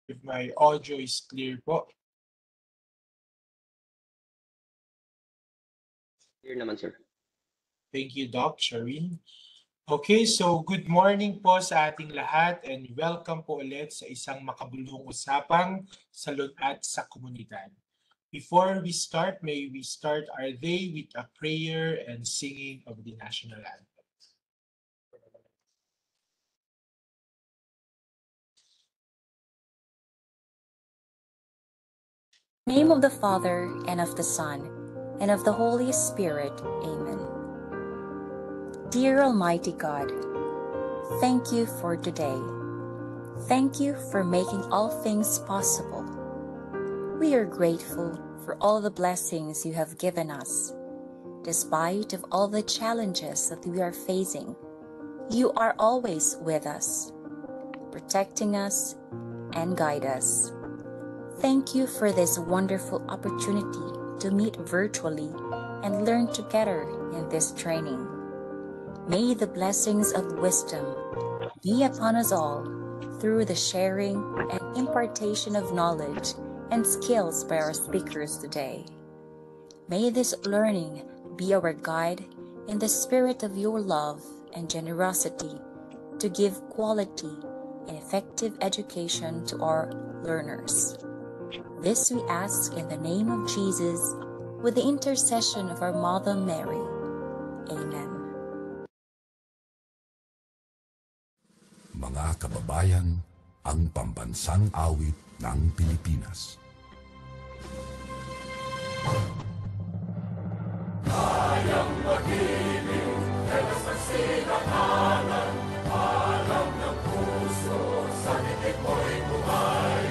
if my audio is clear po. Clear naman, sir. Thank you, Doc Shareen. Okay, so good morning po sa ating lahat and welcome po ulit sa isang makabuluhang usapang salud at sa komunidad. Before we start, may we start our day with a prayer and singing of the national anthem. In the name of the Father, and of the Son, and of the Holy Spirit. Amen. Dear Almighty God, thank you for today. Thank you for making all things possible. We are grateful for all the blessings you have given us. Despite of all the challenges that we are facing, you are always with us, protecting us and guide us. Thank you for this wonderful opportunity to meet virtually and learn together in this training. May the blessings of wisdom be upon us all through the sharing and impartation of knowledge and skills by our speakers today. May this learning be our guide in the spirit of your love and generosity to give quality and effective education to our learners. This we ask in the name of Jesus, with the intercession of our Mother Mary. Amen. Mga kababayan, ang pambansang awit ng Pilipinas. Kayang mag-ibig, kaya sa sinakanan, alam ng puso, sa titik mo'y buhay.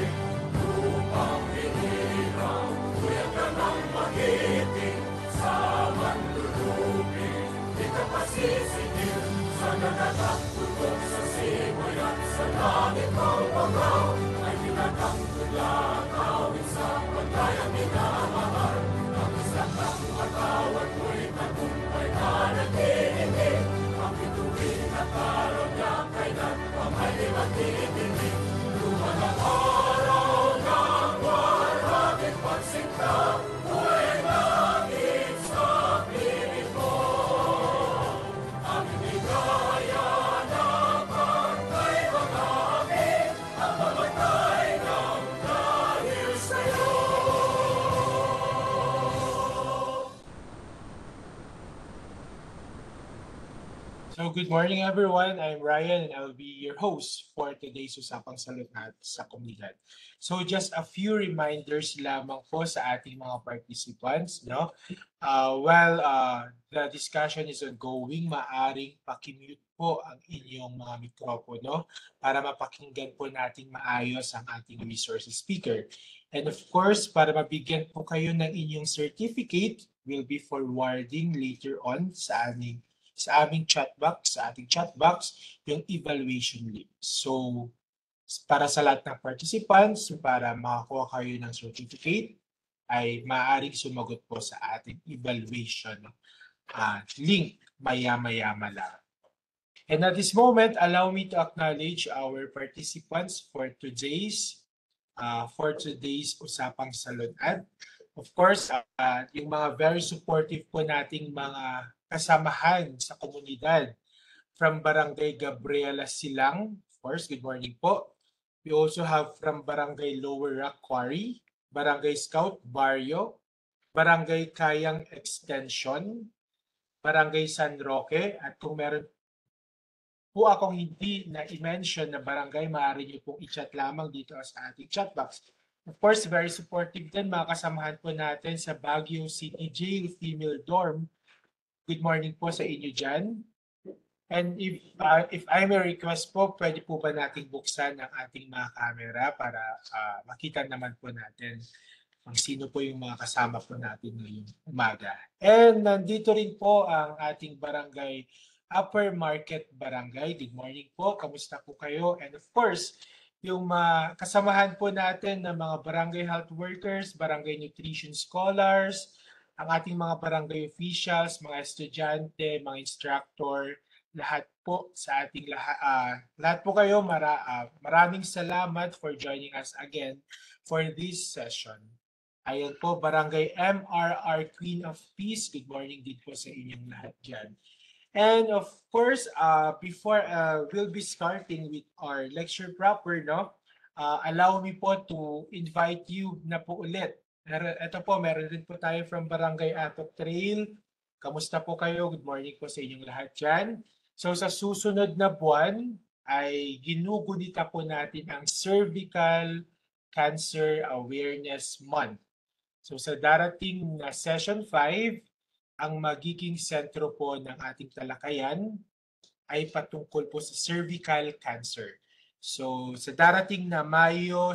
Lupang hinirang, kuya ka ng magiting, sa manlulupin, di ka pasisingil, sa nagtatagtulog sa simoy at sa langit ng bangaw, ay tinatang tulakawin sa pagkayang minamahal. Ang isang ng matawad mo'y tagumpay ka nagtitindig, ang bituin at araw niya kailan pang ay di magtitindig. Luman ang araw ng waragin pagsinta, buhay ang langit sa piling mo. Ang ligaya na pagkay magagit, ang mamatay ng dahil sa'yo. So good morning everyone, I'm Ryan and I will be your host for today's Usapang Salud at sa Komunidad. So just a few reminders lamang po sa ating mga participants. No? While the discussion is ongoing, maaring pakimute po ang inyong mga mikropono para mapakinggan po natin maayos ang ating resource speaker. And of course, para mabigyan po kayo ng inyong certificate, we'll be forwarding later on sa aming chat box, sa ating chat box, yung evaluation link. So, para sa lahat ng participants, para makakuha kayo ng certificate, ay maaaring sumagot po sa ating evaluation link maya-maya lang. And at this moment, allow me to acknowledge our participants for today's Usapang Salunad. Of course, yung mga very supportive po nating mga kasamahan sa komunidad from Barangay Gabriela Silang. Of course, good morning po. We also have from Barangay Lower Rock Quarry, Barangay Scout Barrio, Barangay Kayang Extension, Barangay San Roque, at kung meron po akong hindi na i-mention na barangay, maaari niyo pong i-chat lamang dito sa ating chat box. Of course, very supportive din mga kasamahan po natin sa Baguio City Jail Female Dorm. Good morning po sa inyo dyan. And if I may request po, pwede po ba nating buksan ang ating mga camera para makita naman po natin kung sino po yung mga kasama po natin ngayong umaga. And nandito rin po ang ating barangay Upper Market Barangay. Good morning po. Kamusta po kayo? And of course, yung kasamahan po natin ng mga barangay health workers, barangay nutrition scholars, ang ating mga barangay officials, mga estudyante, mga instructor, lahat po sa ating lahat po kayo, maraming salamat for joining us again for this session. Ayan po, Barangay MRR Queen of Peace. Good morning din po sa inyong lahat dyan. And of course, before we'll be starting with our lecture proper, no? Allow me po to invite you na po ulit. Ito po, meron din po tayo from Barangay Atok Trail. Kamusta po kayo? Good morning po sa inyong lahat dyan. So sa susunod na buwan ay ginugunita po natin ang Cervical Cancer Awareness Month. So sa darating na session 5, ang magiging sentro po ng ating talakayan ay patungkol po sa cervical cancer. So sa darating na May 17,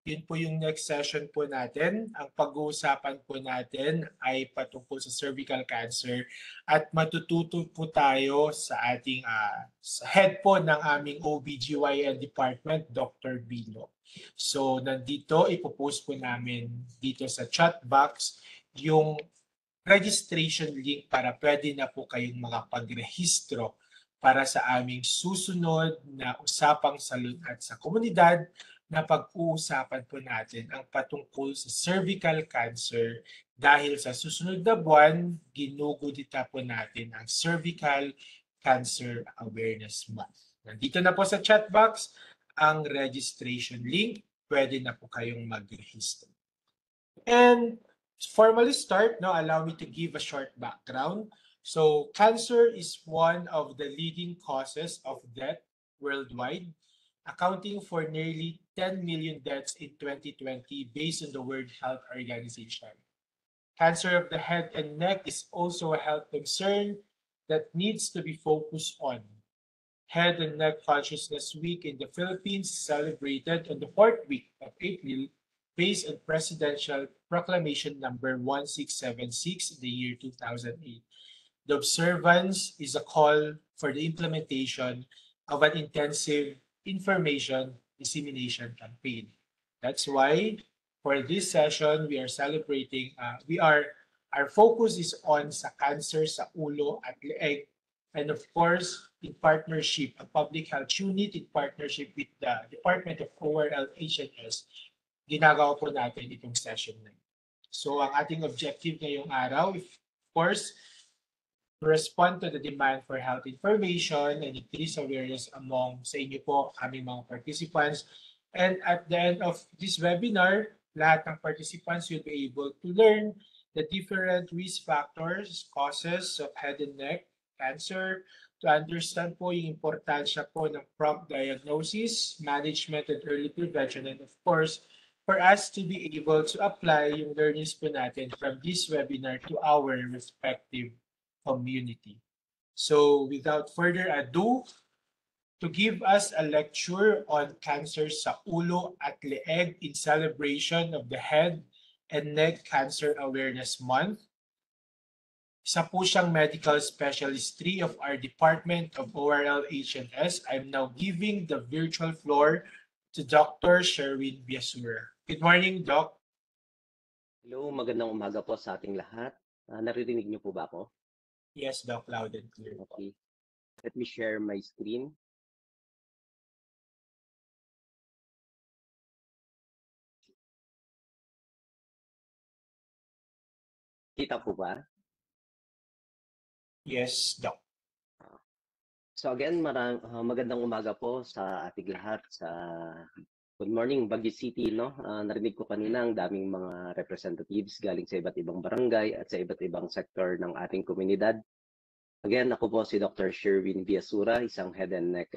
yun po yung next session po natin. Ang pag-uusapan po natin ay patungkol sa cervical cancer at matututo po tayo sa ating sa head po ng aming OBGYN department, Dr. Bilo. So nandito, ipopost po namin dito sa chat box yung registration link para pwede na po kayong makapagrehistro para sa aming susunod na usapang salud at sa komunidad na pag-uusapan po natin ang patungkol sa cervical cancer dahil sa susunod na buwan, ginugudita po natin ang Cervical Cancer Awareness Month. Nandito na po sa chat box ang registration link. Pwede na po kayong mag-register. And formally start, no, allow me to give a short background. So cancer is one of the leading causes of death worldwide, accounting for nearly 10 million deaths in 2020 based on the World Health Organization. Cancer of the head and neck is also a health concern that needs to be focused on. Head and Neck Consciousness Week in the Philippines is celebrated on the 4th week of April based on Presidential Proclamation number 1676 in the year 2008. The observance is a call for the implementation of an intensive information dissemination campaign. That's why for this session, we are celebrating, our focus is on sa cancer sa ulo at leeg. And of course, in partnership, a public health unit in partnership with the Department of ORL HNS, ginagawa po natin itong session na ito. So ang ating objective ngayong araw, of course, to respond to the demand for health information and increase awareness among sa inyo po, aming mga participants. And at the end of this webinar, lahat ng participants will be able to learn the different risk factors, causes of head and neck cancer, to understand po yung importansya po ng prompt diagnosis, management, and early prevention, and of course, for us to be able to apply yung learnings po natin from this webinar to our respective community. So without further ado, to give us a lecture on cancer sa ulo at leeg in celebration of the Head and Neck Cancer Awareness Month, isa po siyang medical specialist 3 of our Department of ORL HNS. I'm now giving the virtual floor to Dr. Sherwin Biasura. Good morning, Doc. Hello, magandang umaga po sa ating lahat. Naririnig niyo po ba ako? Yes, Doc, loud and clear. Okay. Let me share my screen. Kita po ba? Yes, Doc. So again, magandang umaga po sa ating lahat. Good morning, Baguio City. No? Narinig ko kanina ang daming mga representatives galing sa iba't ibang barangay at sa iba't ibang sektor ng ating komunidad. Again, ako po si Dr. Sherwin Biasura, isang head and neck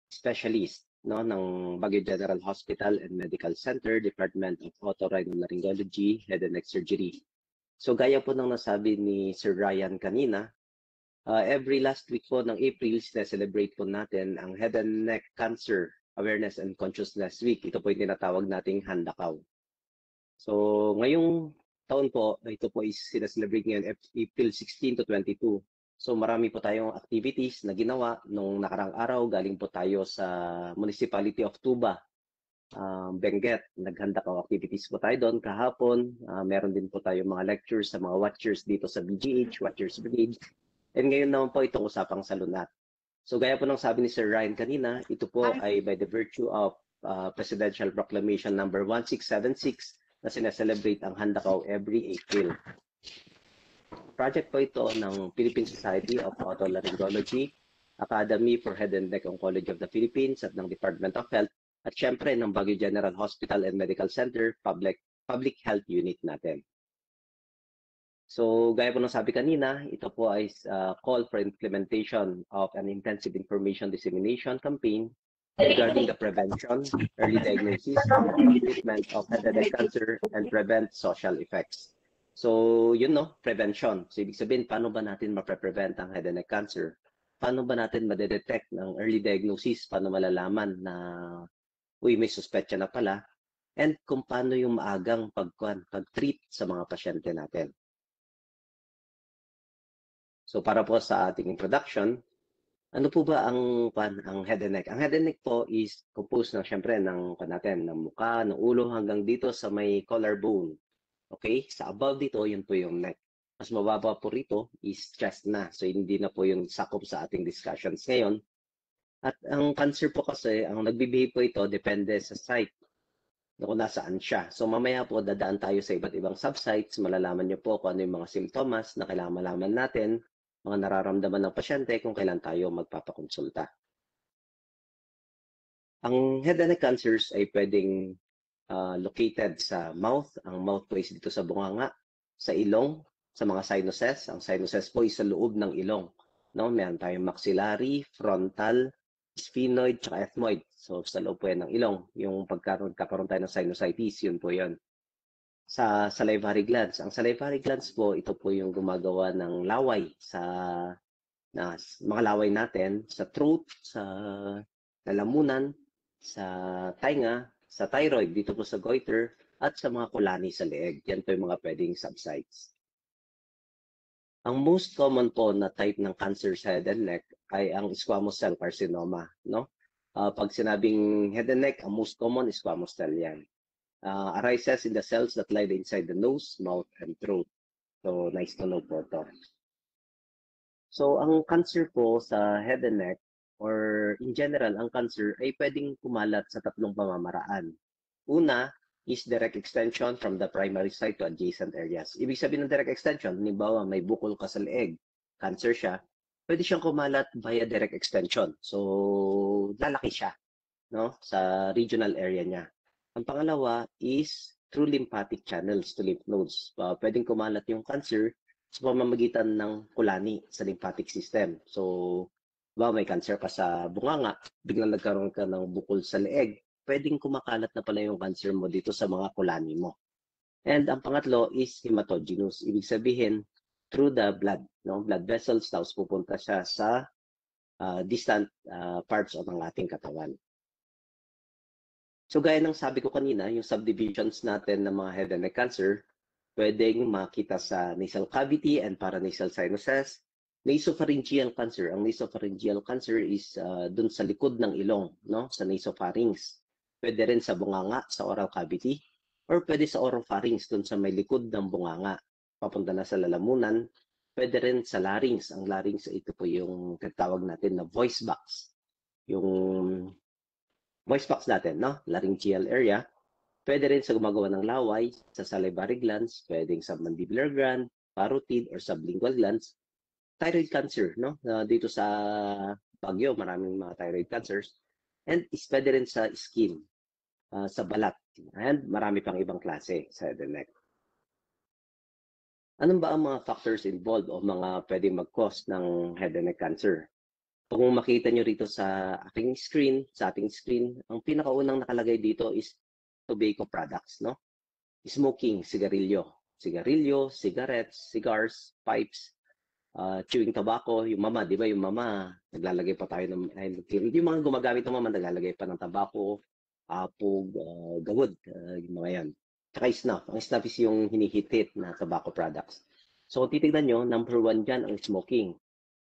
specialist, no, ng Baguio General Hospital and Medical Center, Department of Otorhinolaryngology, Head and Neck Surgery. So gaya po ng nasabi ni Sir Ryan kanina, every last week po ng April, celebrate po natin ang Head and Neck Cancer Awareness and Consciousness Week. Ito po yung tinatawag nating Handakaw. So ngayong taon po, ito po is sinaselebrate ngayon April 16 to 22. So marami po tayong activities na ginawa nung nakarang araw. Galing po tayo sa Municipality of Tuba Benguet. Naghanda ka activities po tayo doon kahapon. Meron din po tayo mga lectures sa mga watchers dito sa BGH, Watchers Brigade. And ngayon naman po itong usapang salunat. So gaya po ng sabi ni Sir Ryan kanina, ito po ay by the virtue of Presidential Proclamation number 1676 na sineselebrate ang Handakaw every April. Project po ito ng Philippine Society of Otolaryngology, Academy for Head and Neck Oncology of the Philippines at ng Department of Health at syempre ng Baguio General Hospital and Medical Center Public Health Unit natin. So gaya po ng sabi kanina, ito po ay call for implementation of an intensive information dissemination campaign regarding the prevention, early diagnosis, and treatment of head and neck cancer and prevent social effects. So yun no, prevention. So ibig sabihin, paano ba natin ma-prevent ang head and neck cancer? Paano ba natin ma-detect ng early diagnosis? Paano malalaman na may suspetsya na pala? And kung paano yung maagang pag-treat sa mga pasyente natin. So para po sa ating introduction, ano po ba ang head and neck? Ang head and neck po is composed ng syempre ng mukha, ng ulo hanggang dito sa may collarbone. Okay? Sa above dito, yun po yung neck. Mas mababa po rito is chest na. So hindi na po yung sakop sa ating discussions ngayon. At ang cancer po kasi, ang nagbibihave po ito depende sa site kung nasaan siya. So mamaya po dadaan tayo sa iba't ibang subsites. Malalaman niyo po kung ano yung mga simptomas na kailangan malaman natin, mga nararamdaman ng pasyente kung kailan tayo magpapakonsulta. Ang head and neck cancers ay pwedeng located sa mouth. Ang mouth po is dito sa bunganga, sa ilong, sa mga sinuses. Ang sinuses po is sa loob ng ilong. No? Meron tayong maxillary, frontal, sphenoid, tsaka ethmoid. So sa loob po yan ng ilong. Yung kakaroon tayo ng sinusitis, yun po yun. Sa salivary glands. Ang salivary glands po, ito po yung gumagawa ng laway sa mga laway natin sa throat, sa lalamunan, sa tainga, sa thyroid, dito po sa goiter, at sa mga kulani sa leeg. Yan po yung mga pwedeng subsites. Ang most common po na type ng cancer sa head and neck ay ang squamous cell carcinoma. No? Pag sinabing head and neck, ang most common is squamous cell yan. Arises in the cells that lie inside the nose, mouth, and throat. So, nice to know po ito. So, ang cancer po sa head and neck, or in general, ang cancer ay pwedeng kumalat sa tatlong pamamaraan. Una is direct extension from the primary site to adjacent areas. Ibig sabihin ng direct extension, halimbawa may bukol ka sa leeg, cancer siya, pwede siyang kumalat via direct extension. So, lalaki siya, no, sa regional area niya. Ang pangalawa is through lymphatic channels to lymph nodes. Pwedeng kumalat yung cancer sa pamamagitan ng kulani sa lymphatic system. So, may cancer ka sa bunganga, biglang nagkaroon ka ng bukol sa leeg, pwedeng kumakalat na pala yung cancer mo dito sa mga kulani mo. And ang pangatlo is hematogenous. Ibig sabihin, through the blood, no? Blood vessels, tapos pupunta siya sa distant parts of ang ating katawan. So gaya ng sabi ko kanina, yung subdivisions natin ng mga head and neck cancer, pwedeng makita sa nasal cavity and paranasal sinuses. Nasopharyngeal cancer. Ang nasopharyngeal cancer is dun sa likod ng ilong, no? Sa nasopharynx. Pwede rin sa bunganga, sa oral cavity. Or pwede sa oropharynx, dun sa may likod ng bunganga. Papunta na sa lalamunan. Pwede rin sa larynx. Ang larynx, ito po yung tawag natin na voice box. Yung voice box natin, no? Laryngeal area. Pwede rin sa gumagawa ng laway, sa salivary glands, pwedeng sa mandibular gland, parotid, or sublingual glands. Thyroid cancer, no? Dito sa Baguio, maraming mga thyroid cancers. And pwede rin sa skin, sa balat. And marami pang ibang klase sa head and neck. Anong ba ang mga factors involved o mga pwedeng mag-cause ng head and neck cancer? Kung makita nyo rito sa ating screen, ang pinakaunang nakalagay dito is tobacco products, no? Smoking, sigarilyo, cigarettes, cigars, pipes, chewing tobacco, yung mama, di ba yung mama, naglalagay pa tayo ng, yung mga gumagamit ng mama, naglalagay pa ng tobacco, apog, gawod, yung mga yan. Tsaka snuff. Ang snuff is yung hinihit-hit na tobacco products. So, titignan nyo, number 1 dyan ang smoking.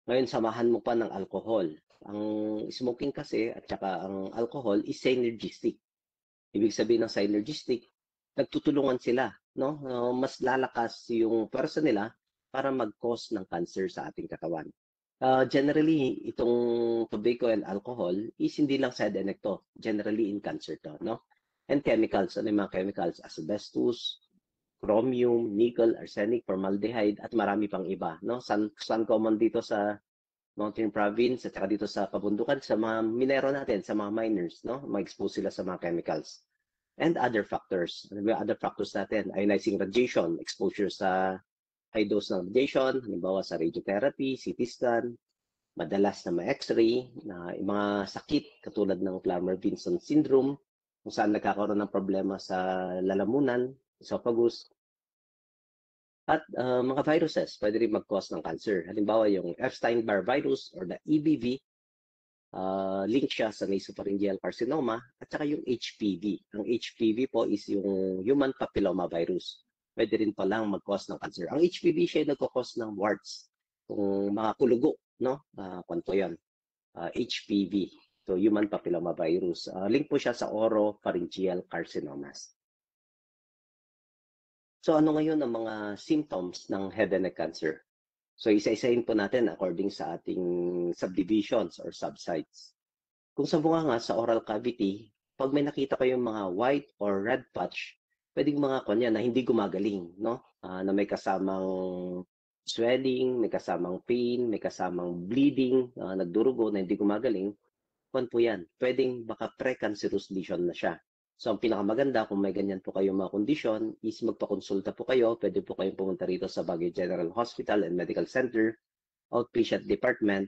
Ngayon, samahan mo pa ng alcohol. Ang smoking kasi, at saka ang alcohol, is synergistic. Ibig sabihin ng synergistic, nagtutulungan sila, no? Mas lalakas yung pwersa nila para mag-cause ng cancer sa ating katawan. Generally, itong tobacco and alcohol is hindi lang side effect to. Generally in cancer to, no? And chemicals, ano yung mga chemicals? Asbestos, chromium, nickel, arsenic, formaldehyde, at marami pang iba, no? Sun common dito sa Mountain Province at saka dito sa kabundukan, sa mga minero natin, sa mga miners, no? Ma-expose sila sa mga chemicals. And other factors. Ano ba yung other factors natin? Ionizing radiation, exposure sa high dose ng radiation, halimbawa sa radiotherapy, CT scan, madalas na ma-x-ray, na yung mga sakit katulad ng Plummer-Vinson syndrome, kung saan nagkakaroon ng problema sa lalamunan, esophagus, at mga viruses, pwede rin mag-cause ng cancer. Halimbawa, yung Epstein-Barr virus or the EBV, link siya sa nasopharyngeal carcinoma, at saka yung HPV. Ang HPV po is yung human papilloma virus. Pwede rin palang mag-cause ng cancer. Ang HPV siya yung nagkakos ng warts, kung mga kulugo, no? Kwanto yan? HPV. So, human papilloma virus. Link po siya sa oropharyngeal carcinomas. So, ano ngayon ang mga symptoms ng head and neck cancer? So, isa-isahin po natin according sa ating subdivisions or subsites. Kung sa bunganga, sa oral cavity, pag may nakita kayong mga white or red patch, pwedeng mga kanya na hindi gumagaling, no? Na may kasamang swelling, may kasamang pain, may kasamang bleeding, nagdurugo na hindi gumagaling, kung po yan, pwedeng baka precancerous lesion na siya. So, ang pinakamaganda, kung may ganyan po kayong mga kondisyon, is magpakonsulta po kayo. Pwede po kayong pumunta rito sa Baguio General Hospital and Medical Center, outpatient department,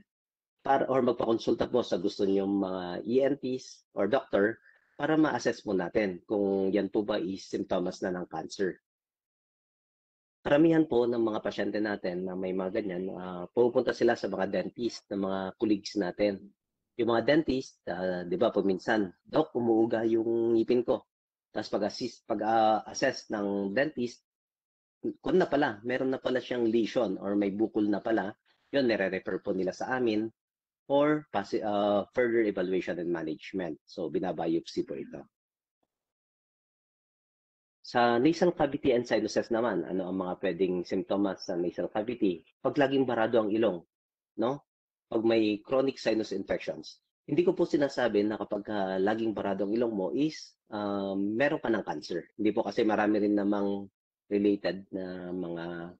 or magpakonsulta po sa gusto niyong mga ENTs or doctor para ma-assess mo natin kung yan po ba is symptoms na ng cancer. Karamihan po ng mga pasyente natin na may mga ganyan, pupunta sila sa mga dentist, ng mga colleagues natin. Yung mga dentist, di ba po minsan, Doc, umuuga yung ngipin ko. Tapos pag-assess ng dentist, kung na pala, meron na pala siyang lesion or may bukol na pala, yun, nire-refer po nila sa amin for further evaluation and management. So, binabiopsy po ito. Sa nasal cavity and sinuses naman, ano ang mga pwedeng symptoms sa nasal cavity? Pag laging barado ang ilong, no? Pag may chronic sinus infections. Hindi ko po sinasabi na kapag laging barado ang ilong mo is meron ka ng cancer. Hindi po, kasi marami rin namang related na mga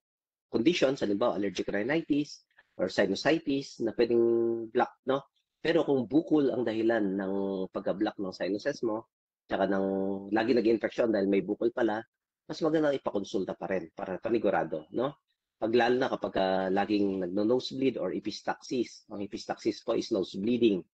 conditions, halimbawa allergic rhinitis or sinusitis na pwedeng block, no? Pero kung bukol ang dahilan ng pagka-block ng sinuses mo, tsaka ng lagi nag-infection dahil may bukol pala, mas maganda ipakonsulta pa rin para panigurado, no? Pag lalo na kapag laging nagno-nosebleed or epistaxis. Ang epistaxis po is nose bleeding.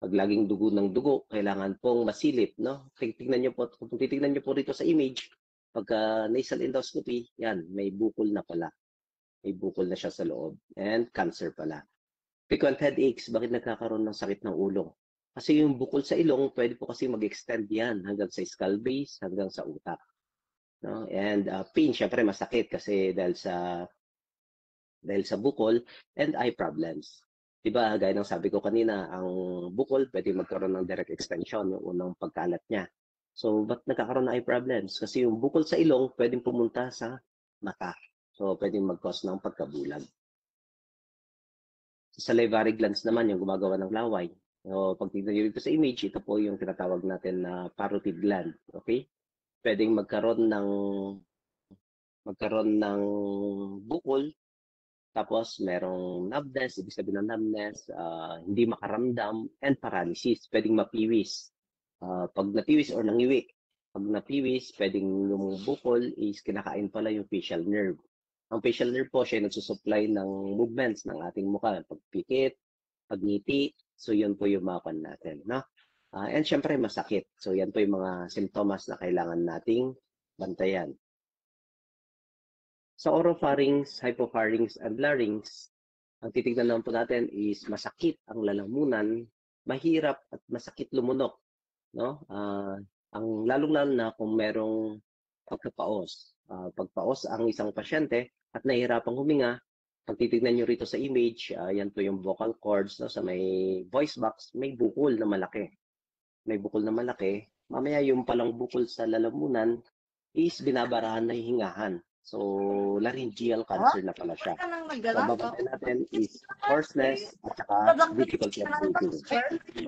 Pag laging dugo ng dugo, kailangan pong masilip, no? Tingnan niyo po, kung titingnan niyo po rito sa image, pagka nasal endoscopy, yan, may bukol na pala. May bukol na siya sa loob. And cancer pala. Frequent headaches, bakit nagkakaroon ng sakit ng ulo? Kasi yung bukol sa ilong, pwede po kasi mag-extend yan hanggang sa skull base, hanggang sa utak. No? And pain, syempre masakit kasi dahil sa bukol and eye problems. Diba, gaya ng sabi ko kanina, ang bukol pwede magkaroon ng direct extension yung unang pagkalat niya. So, ba't nagkakaroon ng eye problems? Kasi yung bukol sa ilong pwedeng pumunta sa mata. So, pwedeng mag-cause ng pagkabulag. Sa salivary glands naman, yung gumagawa ng laway. So, pag tignan nyo dito sa image, ito po yung tinatawag natin na parotid gland. Okay? Pwedeng magkaroon ng bukol, tapos merong numbness, ibig sabihin ng numbness, hindi makaramdam, and paralysis. Pwedeng mapiwis. Pag napiwis or nangiwi, pag napiwis, pwedeng yung bukol is kinakain pala yung facial nerve. Ang facial nerve po, siya yung nagsusupply ng movements ng ating mukha. Pagpikit, pagngiti, so yun po yung mapan natin. No? And syempre, masakit. So yan po yung mga simptomas na kailangan nating bantayan. Sa oropharynx, hypopharynx, and larynx, ang titignan naman po natin is masakit ang lalamunan, mahirap at masakit lumunok. No? Ang lalong-lalo na kung merong pagkapaos. Pagpaos ang isang pasyente at nahihirapang huminga, pag titignan nyo rito sa image, yan po yung vocal cords, no? Sa may voice box, may bukol na malaki. May bukol na malaki mamaya yung palang bukol sa lalamunan is binabarahan na yung hingahan. So, laryngeal cancer na pala siya. So, ang babantayan natin is hoarseness at saka difficulty of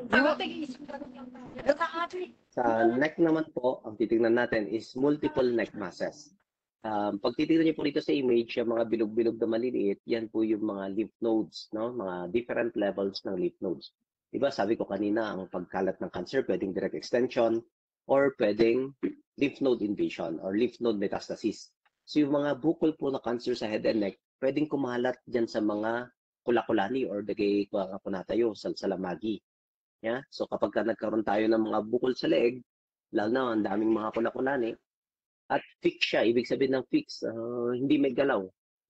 breathing. Sa neck naman po, ang titingnan natin is multiple neck masses. Pag titingnan niyo po dito sa image, yung mga bilog-bilog na maliliit, yan po yung mga lymph nodes, no? Mga different levels ng lymph nodes. Diba, sabi ko kanina, ang pagkalat ng cancer, pwedeng direct extension or pwedeng lymph node invasion or lymph node metastasis. So yung mga bukol po na cancer sa head and neck, pwedeng kumalat dyan sa mga kulakulani or dagay po na tayo sa lamagi. Yeah? So kapag ka nagkaroon tayo ng mga bukol sa leeg, lalo na ang daming mga kulakulani, at fix siya, ibig sabihin ng fix, hindi may galaw.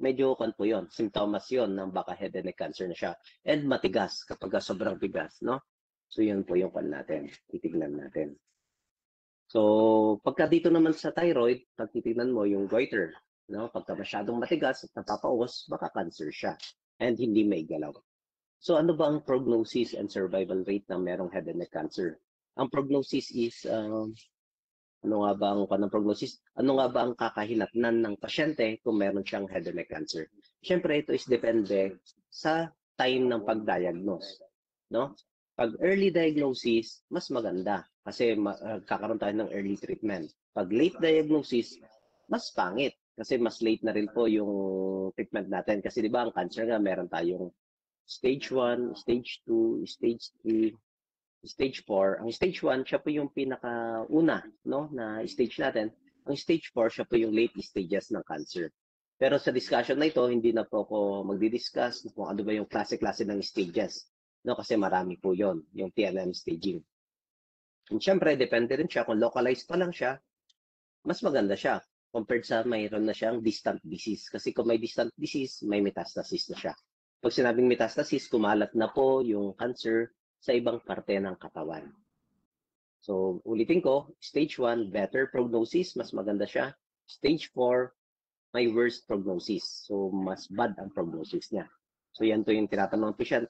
Medyo kon po yun, symptoms yun ng baka head and neck cancer na siya. And matigas kapag sobrang bigas, no? So yun po yung kon natin, titignan natin. So pagka dito naman sa thyroid, pag titignan mo yung goiter, no? Pagka masyadong matigas at napapaos, baka cancer siya. And hindi may galaw. So ano ba ang prognosis and survival rate ng merong head and neck cancer? Ang prognosis is, ano nga ba ang prognosis? Ano nga ba ang kakahinatnan ng pasyente kung meron siyang head and neck cancer? Siyempre, ito is depende sa time ng pag-diagnose. No? Pag early diagnosis, mas maganda kasi kakaroon tayo ng early treatment. Pag late diagnosis, mas pangit kasi mas late na rin po yung treatment natin. Kasi di ba ang cancer nga meron tayong stage 1, stage 2, stage 3, stage 4. Ang stage 1, siya po yung pinakauna, no, na stage natin. Ang stage 4, siya po yung late stages ng cancer. Pero sa discussion na ito, hindi na po ako magdi-discuss kung ano ba yung klase-klase ng stages. No, kasi marami po yon, yung TNM staging. And syempre, depende rin siya kung localized pa lang siya, mas maganda siya compared sa mayroon na siyang distant disease. Kasi kung may distant disease, may metastasis na siya. Pag sinabing metastasis, kumalat na po yung cancer sa ibang parte ng katawan. So, ulitin ko, stage 1, better prognosis, mas maganda siya. Stage 4, may worst prognosis. So, mas bad ang prognosis niya. So, yan po yung tinatanong ng patient.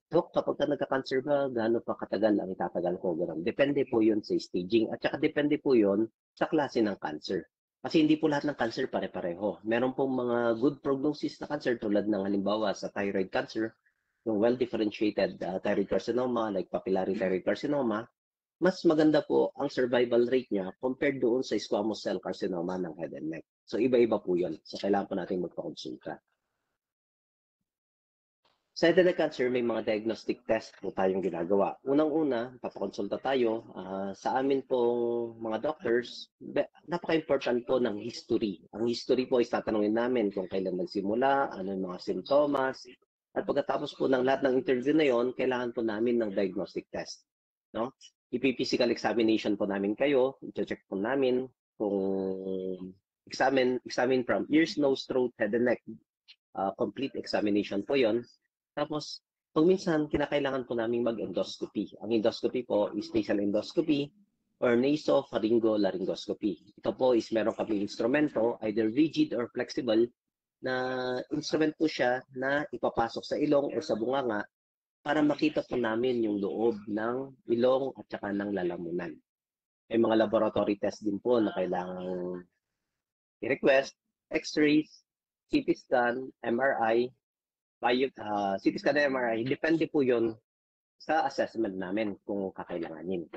So, kapag ka nagka-cancer ba, gaano pa katagal ang itatagal ko? Ganun. Depende po yun sa staging at saka depende po yun sa klase ng cancer. Kasi hindi po lahat ng cancer pare-pareho. Meron pong mga good prognosis na cancer tulad ng halimbawa sa thyroid cancer, yung well-differentiated thyroid carcinoma like papillary thyroid carcinoma, mas maganda po ang survival rate niya compared doon sa squamous cell carcinoma ng head and neck. So iba-iba po yun. So kailangan po natin magpakonsulta. Sa head and neck cancer, may mga diagnostic test po tayong ginagawa. Unang-una, papakonsulta tayo. Sa amin pong mga doctors, napaka-important po ng history. Ang history po is tatanungin namin kung kailan nagsimula, ano yung mga simptomas. At pagkatapos po ng lahat ng interview na yon, kailangan po namin ng diagnostic test. No? Ipi-physical examination po namin kayo. I-check po namin kung examine from ears, nose, throat, head and neck. Complete examination po yon. Tapos, pag minsan, kinakailangan po namin mag-endoscopy. Ang endoscopy po is nasal endoscopy or nasopharyngo-laryngoscopy. Ito po is meron kami instrumento, either rigid or flexible, na instrument po siya na ipapasok sa ilong o sa bunganga para makita po namin yung loob ng ilong at saka ng lalamunan. May mga laboratory test din po na kailangang i-request, x-rays, CT scan, MRI, CT scan na MRI, depende po yun sa assessment namin kung kakailanganin.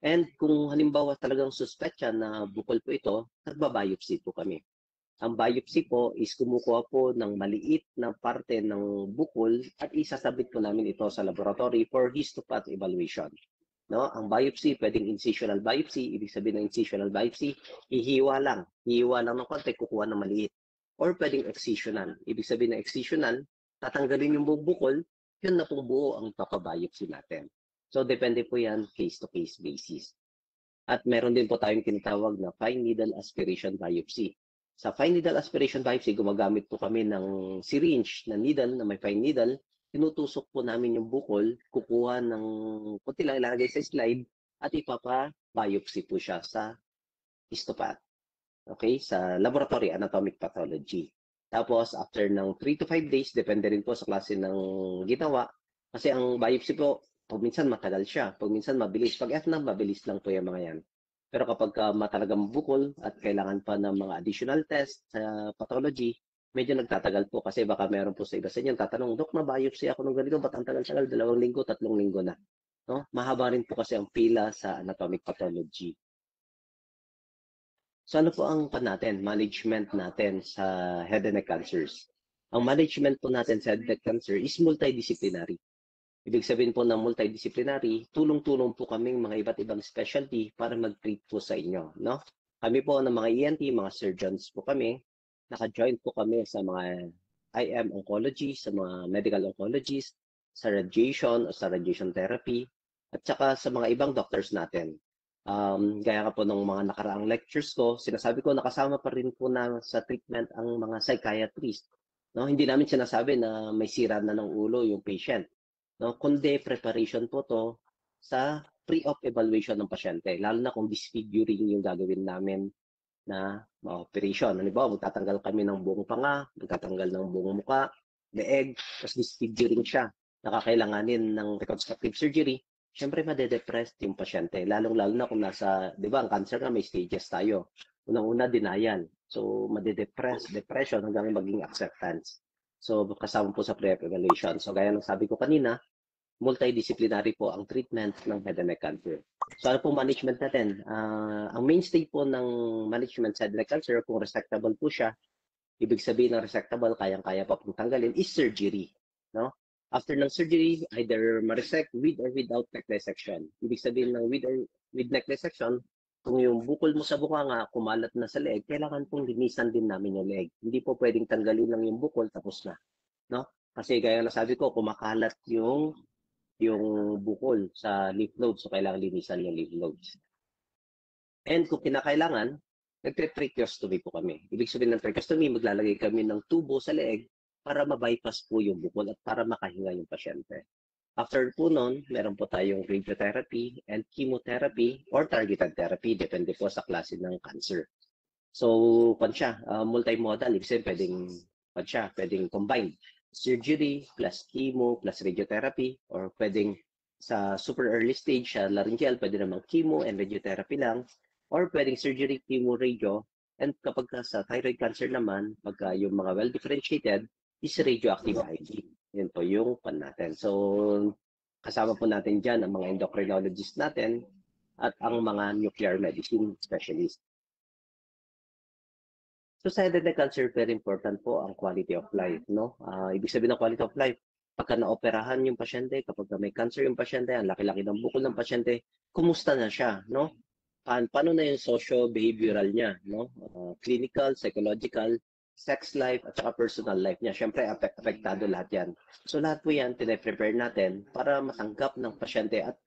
And kung halimbawa talagang suspect siya na bukol po ito, nagbabiopsy po kami. Ang biopsy po is kumukuha po ng maliit na parte ng bukol at isasabit po namin ito sa laboratory for histopath evaluation. No? Ang biopsy, pwedeng incisional biopsy, ibig sabihin ng incisional biopsy, hihiwa lang ng konti, kukuha ng maliit. Or pwedeng excisional. Ibig sabihin na excisional, tatanggalin yung buong bukol, yun na pong buo ang papabiopsy natin. So, depende po yan case-to-case basis. At meron din po tayong tinatawag na fine needle aspiration biopsy. Sa fine needle aspiration biopsy, gumagamit po kami ng syringe na needle, na may fine needle. Tinutusok po namin yung bukol, kukuha ng kunti lang ilalagay sa slide, at ipapa-biopsy po siya sa histopath. Okay, sa laboratory anatomic pathology. Tapos, after ng 3 to 5 days, depende rin po sa klase ng ginawa. Kasi ang biopsy po, Pag minsan matagal siya, pag minsan mabilis. Pag F na, mabilis lang po yung mga yan. Pero kapag matalagang bukol at kailangan pa ng mga additional test sa pathology, medyo nagtatagal po kasi baka meron po sa iba sa inyo tatanong, Dok, na-biopsy ako ng ganito, ba't ang tagal-tagal, 2 linggo, 3 linggo na. No? Mahaba rin po kasi ang pila sa anatomic pathology. So ano po ang management natin sa head and neck cancers? Ang management po natin sa head and neck cancer is multidisciplinary. Ibig sabihin po ng multidisciplinary, tulong-tulong po kaming mga iba't ibang specialty para mag-treat po sa inyo. No? Kami po ng mga ENT, mga surgeons po kami, naka-join po kami sa mga IM oncology, sa mga medical oncologist, sa radiation o sa radiation therapy, at saka sa mga ibang doctors natin. Gaya ka po ng mga nakaraang lectures ko, sinasabi ko nakasama pa rin po na sa treatment ang mga psychiatrist. No? Hindi namin sinasabi na may sira na ng ulo yung patient. No? Kundi preparation po to sa pre-op evaluation ng pasyente, lalo na kung disfiguring yung gagawin namin na operation. Halimbawa, magtatanggal kami ng buong panga, magtatanggal ng buong muka, leeg, tapos disfiguring siya. Nakakailanganin ng reconstructive surgery. Siyempre, madedepressed yung pasyente. Lalong-lalo na kung nasa, di ba, ang cancer na may stages tayo. Unang-una, denial. So, depression hanggang maging acceptance. So, kasama po sa pre-op evaluation. So, gaya ng sabi ko kanina, multidisciplinary po ang treatment ng head and neck cancer. So ano po management natin? Ang mainstay po ng management sa head and neck cancer, kung resectable po siya, ibig sabihin ng resectable, kayang-kaya pa pong tanggalin, is surgery. No? After ng surgery, either ma-resect with or without neck dissection. Ibig sabihin ng with neck dissection, kung yung bukol mo sa bunganga kumalat na sa leeg, kailangan pong linisan din namin yung leeg. Hindi po pwedeng tanggalin lang yung bukol tapos na. No? Kasi gaya na sabi ko, kumakalat yung bukol sa lymph nodes, so kailangan linisan yung lymph nodes. And kung kinakailangan, nagtre-tracheostomy po kami. Ibig sabihin ng tracheostomy, maglalagay kami ng tubo sa leeg para ma-bypass po yung bukol at para makahinga yung pasyente. After po nun, meron po tayong radiotherapy and chemotherapy or targeted therapy, depende po sa klase ng cancer. So, multimodal, ibig sabihin pwedeng combined. Surgery plus chemo plus radiotherapy, or pwedeng sa super early stage sa laryngeal, pwede namang chemo and radiotherapy lang, or pwedeng surgery, chemo, radio, and kapag sa thyroid cancer naman, pagka yung mga well-differentiated, is radioactive IV. Yun po yung pan natin. So, kasama po natin dyan ang mga endocrinologist natin at ang mga nuclear medicine specialist. So sa head and neck cancer, very important po ang quality of life, no? Ibig sabihin ng quality of life, pagka naoperahan yung pasyente, kapag may cancer yung pasyente, ang laki-laki ng bukol ng pasyente, kumusta na siya, no? Paano na yung socio-behavioral niya, no? Clinical, psychological, sex life, at saka personal life niya. Siyempre, apektado lahat yan. So lahat po yan, tine-prepare natin para matanggap ng pasyente at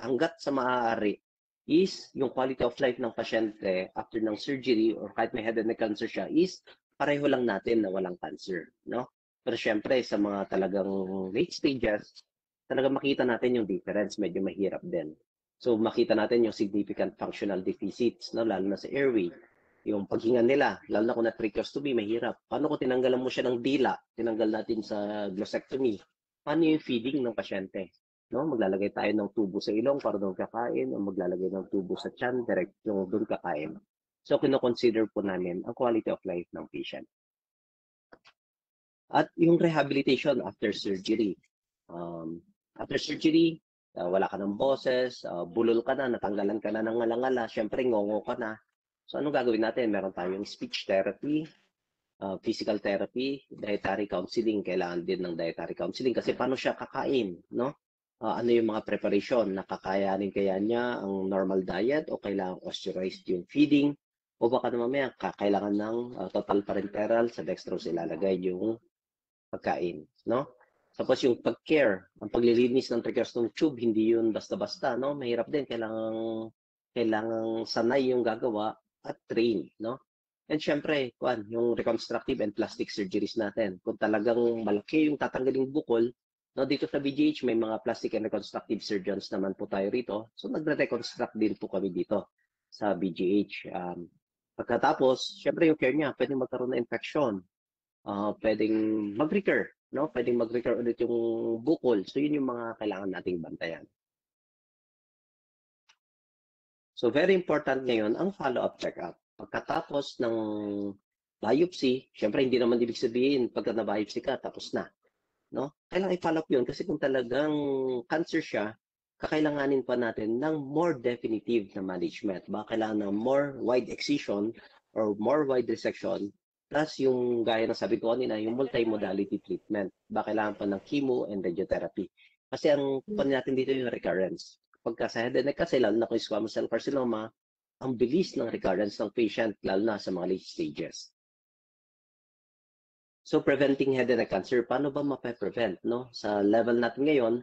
hanggat sa maaari, is yung quality of life ng pasyente after ng surgery or kahit may head and neck cancer siya is pareho lang natin na walang cancer, no? Pero syempre sa mga talagang late stages, talagang makita natin yung difference, medyo mahirap din. So makita natin yung significant functional deficits, no? Lalo na sa airway, yung paghinga nila, lalo na kung na-tracheostomy, mahirap. Paano kung tinanggalan mo siya ng dila, tinanggal natin sa glossectomy, paano yung feeding ng pasyente? No, maglalagay tayo ng tubo sa ilong para doon kakain o maglalagay ng tubo sa tiyan direct yung doon kakain. So kino-consider po namin ang quality of life ng patient. At yung rehabilitation after surgery. After surgery, wala ka ng boses, bulol ka na, natanggalan ka na ng ngalangala, syempre ngongo ka na. So anong gagawin natin? Meron tayong speech therapy, physical therapy, dietary counseling. Kailangan din ng dietary counseling kasi paano siya kakain, no? Ano yung mga preparation, nakakayanin kaya niya ang normal diet o kailangan osteorized yung feeding o baka naman may kailangan ng total parenteral sa dextrose ilalagay yung pagkain, no? Tapos yung pag-care, ang paglilinis ng tracheostomy tube, hindi yun basta-basta, no? Mahirap din, kailangan sanay yung gagawa at train, no? And syempre, yung reconstructive and plastic surgeries natin. Kung talagang malaki yung tatanggaling bukol, no, dito sa BGH, may mga plastic and reconstructive surgeons naman po tayo rito. So, nagre-reconstruct din po kami dito sa BGH. Pagkatapos, syempre yung care niya, pwedeng magkaroon ng infection. Pwedeng mag-recur, no? Pwedeng mag-recur ulit yung bukol. So, yun yung mga kailangan nating bantayan. So, very important ngayon ang follow-up check-up. Pagkatapos ng biopsy, syempre hindi naman ibig sabihin pagka na-biopsy ka, tapos na. No? Kailangan i-follow up yun kasi kung talagang cancer siya, kakailanganin pa natin ng more definitive na management. Baka kailangan ng more wide excision or more wide resection plus yung gaya ng sabi ko kanina, yung multimodality treatment. Baka kailangan pa ng chemo and radiotherapy. Kasi ang pan natin dito yung recurrence. Pagka sa head and neck kasi, lalo na kung squamous cell carcinoma, ang bilis ng recurrence ng patient, lalo na sa mga late stages. So, preventing head and neck cancer, paano ba mape-prevent? No? Sa level natin ngayon,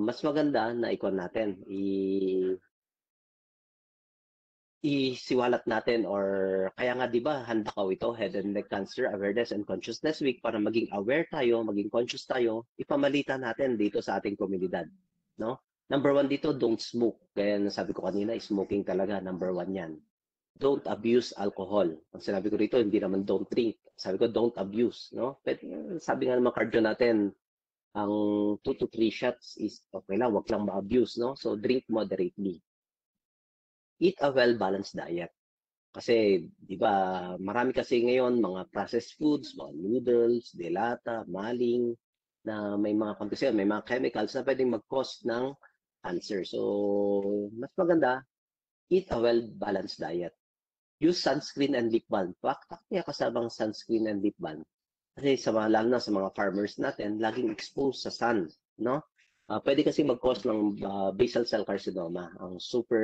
mas maganda na ikuan natin, isiwalat natin or kaya nga 'di ba handakaw ito, Head and Neck Cancer Awareness and Consciousness Week para maging aware tayo, maging conscious tayo, ipamalita natin dito sa ating komunidad, no? Number 1 dito, don't smoke. Kaya sabi ko kanina, smoking talaga number 1 'yan. Don't abuse alcohol. Ang sinabi ko dito, hindi naman don't drink. Sabi ko don't abuse, no? But sabi nga naman cardio natin, ang 2 to 3 shots is okay lang, wag lang ma-abuse, no? So drink moderately. Eat a well-balanced diet. Kasi, di ba, marami kasi ngayon mga processed foods, mga noodles, delata, maling, na may mga konti, may mga chemicals na pwedeng mag-cause ng cancer. So, mas maganda, eat a well-balanced diet. Use sunscreen and lip balm. Bakit kaya kasabang sunscreen and lip balm? Kasi lalo na sa mga farmers natin, laging exposed sa sun, no? Pwede kasi mag-cause ng basal cell carcinoma. Ang super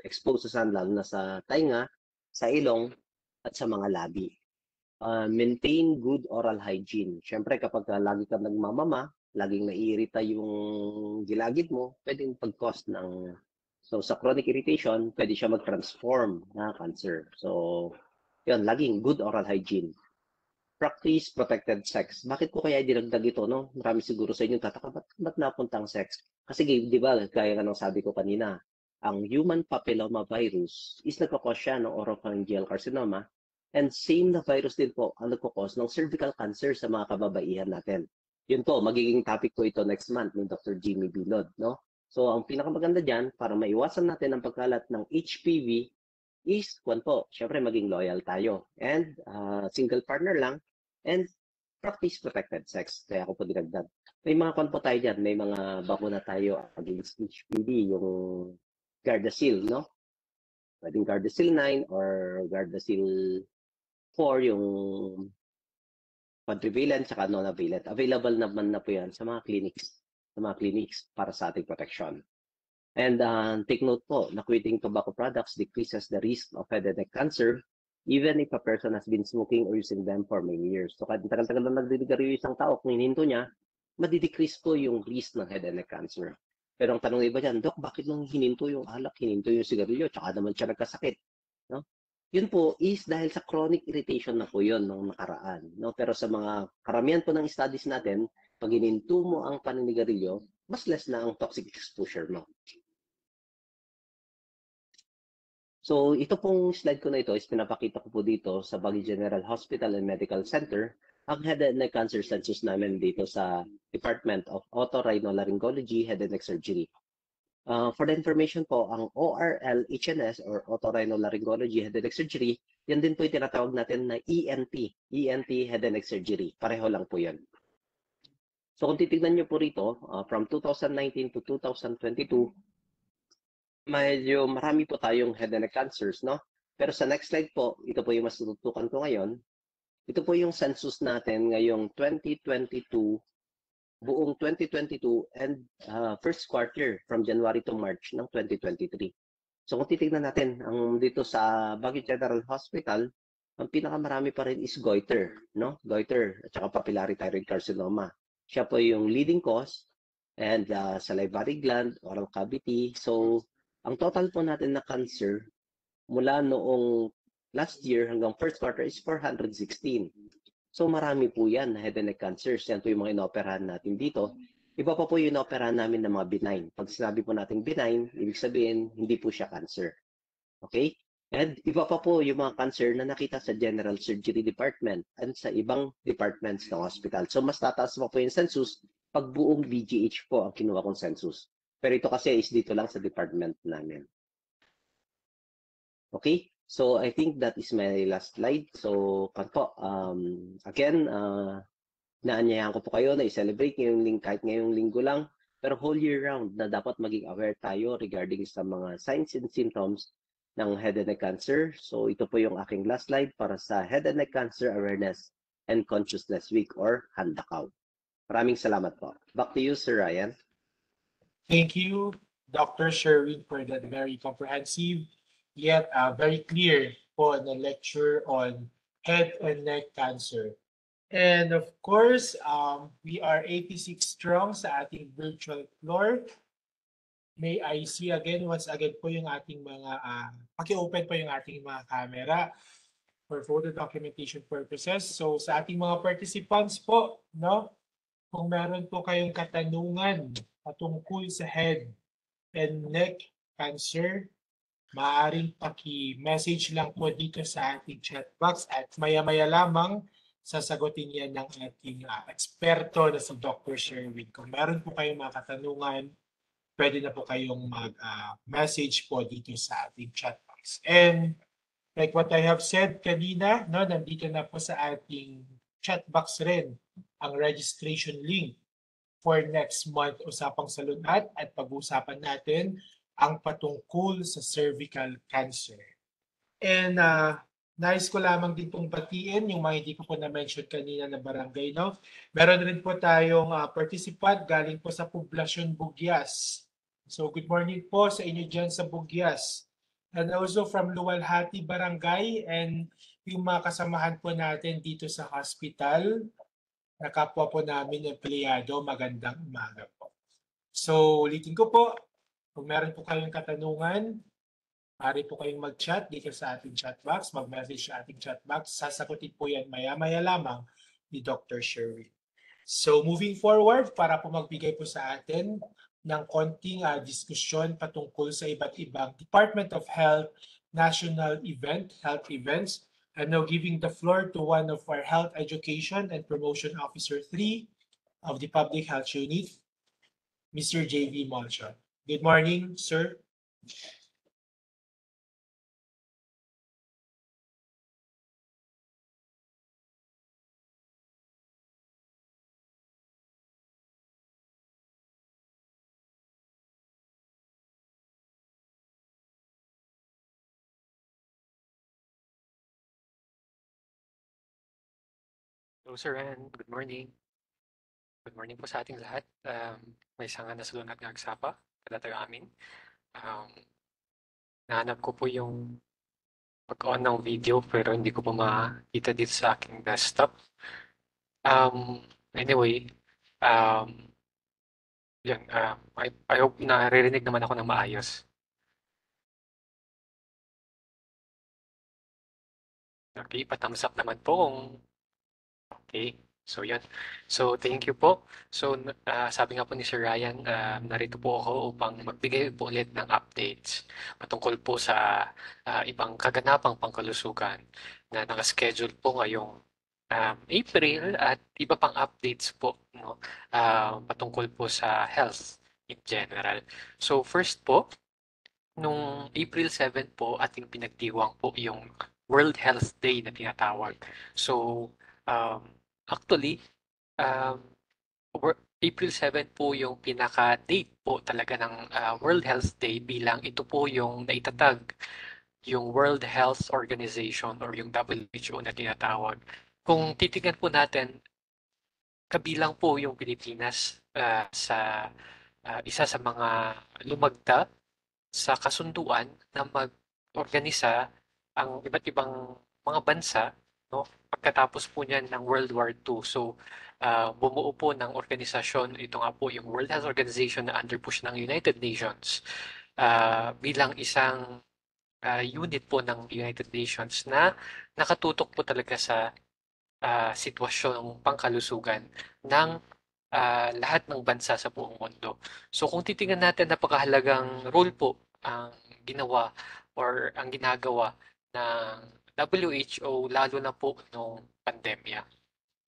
exposed sa sun, lalo na sa tainga, sa ilong, at sa mga labi. Maintain good oral hygiene. Siyempre, kapag lagi ka nagmamama, laging naiirita yung gilagid mo, pwedeng pag-cause ng... So, sa chronic irritation, pwede siya mag-transform na cancer. So, yun, laging good oral hygiene. Practice protected sex. Bakit ko kaya dinagdag ito, no? Marami siguro sa inyo tataka, ba't napunta ang sex? Kasi, di ba, kaya nga nang sabi ko kanina, ang human papilloma virus is nagkakos siya ng oropharyngeal carcinoma and same na virus din po ang nagkakos ng cervical cancer sa mga kababaihan natin. Yun po, magiging topic ko ito next month ni Dr. Jimmy Bilod, no? So, ang pinakamaganda dyan, para maiwasan natin ang pagkalat ng HPV is, syempre maging loyal tayo and single partner lang and practice protected sex. Kaya ako po dinagdag. May mga po tayo dyan, may mga bakuna tayo against HPV, yung Gardasil, no? Pwedeng Gardasil 9 or Gardasil 4, yung quadrivalent saka nonavalent. Available naman na po yan sa mga clinics para sa ating protection. And take note po, na quitting tobacco products decreases the risk of head and neck cancer even if a person has been smoking or using them for many years. So, kahit tagal-tagal na nagdidigarilyo isang tao, kung hininto niya, madidecrease po yung risk ng head and neck cancer. Pero ang tanong iba dyan, Dok, bakit nung hininto yung alak, hininto yung sigarilyo, tsaka naman siya nagkasakit? No? Yun po is dahil sa chronic irritation na po yun nung nakaraan. No? Pero sa mga karamihan po ng studies natin, pag hininto mo ang paninigarilyo, mas less na ang toxic exposure mo. So, ito pong slide ko na ito is pinapakita ko po dito sa Baguio General Hospital and Medical Center ang head and neck cancer census namin dito sa Department of Otorhinolaryngology, Head and Neck Surgery. For the information po, ang ORL-HNS or Otorhinolaryngology, Head and Neck Surgery, yan din po yung tinatawag natin na ENT, Head and Neck Surgery. Pareho lang po yan. So, kung titignan nyo po rito, from 2019 to 2022, medyo marami po tayong head and neck cancers, no? Pero sa next slide po, ito po yung mas tututukan ko ngayon. Ito po yung census natin ngayong 2022, buong 2022 and first quarter from January to March ng 2023. So kung titignan natin, ang dito sa Baguio General Hospital, ang pinakamarami pa rin is goiter, no? Goiter at saka papillary thyroid carcinoma. Siya po yung leading cause and salivary gland, oral cavity. So ang total po natin na cancer mula noong last year hanggang first quarter is 416. So marami po yan na head and neck cancers. Yan po yung mga inoperahan natin dito. Iba pa po yung inoperahan namin ng mga benign. Pag sinabi po natin benign, ibig sabihin hindi po siya cancer. Okay? And iba pa po yung mga cancer na nakita sa general surgery department and sa ibang departments ng hospital. So mas tataas pa po yung census pag buong BGH po ang kinuha kong census. Pero ito kasi is dito lang sa department namin. Okay, so I think that is my last slide. So kanpo, again, naanyayahan ko po kayo na i-celebrate kahit ngayong linggo lang, pero whole year round na dapat maging aware tayo regarding sa mga signs and symptoms ng head and neck cancer. So ito po yung aking last slide para sa Head and Neck Cancer Awareness and Consciousness Week or Handakaw. Maraming salamat po. Back to you, Sir Ryan. Thank you, Dr. Sherwin, for that very comprehensive yet very clear po na lecture on head and neck cancer. And of course, we are 86 strong sa ating virtual floor. May I see again, once again po yung ating mga, paki-open po yung ating mga camera for photo documentation purposes. So sa ating mga participants po, no, kung meron po kayong katanungan patungkol sa head and neck cancer, maaaring paki-message lang po dito sa ating chat box at maya-maya lamang sasagutin yan ng ating eksperto na si Dr. Sherwin. Kung meron po kayong mga katanungan, pwede na po kayong mag-message po dito sa ating chat box. And like what I have said kanina, no, nandito na po sa ating chat box rin ang registration link for next month Usapang Salunat at pag-uusapan natin ang patungkol sa cervical cancer. And nais ko lamang din pong batiin yung mga hindi ko po na-mention kanina na barangay, no? Meron rin po tayong participant galing po sa Poblasyon Bugyas. So good morning po sa inyo dyan sa Bugyas. And also from Luwalhati Barangay and yung mga kasamahan po natin dito sa hospital na kapwa po namin empleyado, magandang umaga po. So ulitin ko po, kung meron po kayong katanungan, maaari po kayong mag-chat dito sa ating chat box, mag-message sa ating chat box. Sasagutin po yan maya-maya lamang ni Dr. Sherwin. So moving forward, para po magbigay po sa atin ng konting diskusyon patungkol sa iba't ibang Department of Health national health events, I'm now giving the floor to one of our Health Education and Promotion Officer 3 of the Public Health Unit, Mr. J.V. Monchon. Good morning, sir. Hello, sir, and good morning. Good morning po sa ating lahat. May isang nasalunat nga agsapa, kada tayo amin. Nahanap ko po yung pag-on ng video pero hindi ko po makita dito sa aking desktop. Anyway, yun, I hope naririnig naman ako ng maayos. Okay, pa-thumbs up naman po kung okay. So yun. So thank you po. So sabi nga po ni Sir Ryan, narito po ako upang magbigay po ulit ng updates patungkol po sa ibang kaganapang pangkalusugan na nakaschedule po ngayong April at iba pang updates po, no, patungkol po sa health in general. So first po, nung April 7 po ating pinagdiwang po yung World Health Day na tinatawag. So actually, April 7 po yung pinaka-date po talaga ng World Health Day bilang ito po yung naitatag yung World Health Organization or yung WHO na tinatawag. Kung titignan po natin, kabilang po yung Pilipinas sa isa sa mga lumagda sa kasunduan na mag-organisa ang iba't ibang mga bansa, no, pagkatapos po niyan ng World War II. So, bumuo po ng organisasyon, ito nga po yung World Health Organization na under push ng United Nations bilang isang unit po ng United Nations na nakatutok po talaga sa sitwasyong pangkalusugan ng lahat ng bansa sa buong mundo. So kung titingnan natin, napakahalagang role po ang ginawa or ang ginagawa ng WHO lalo na po nung pandemya.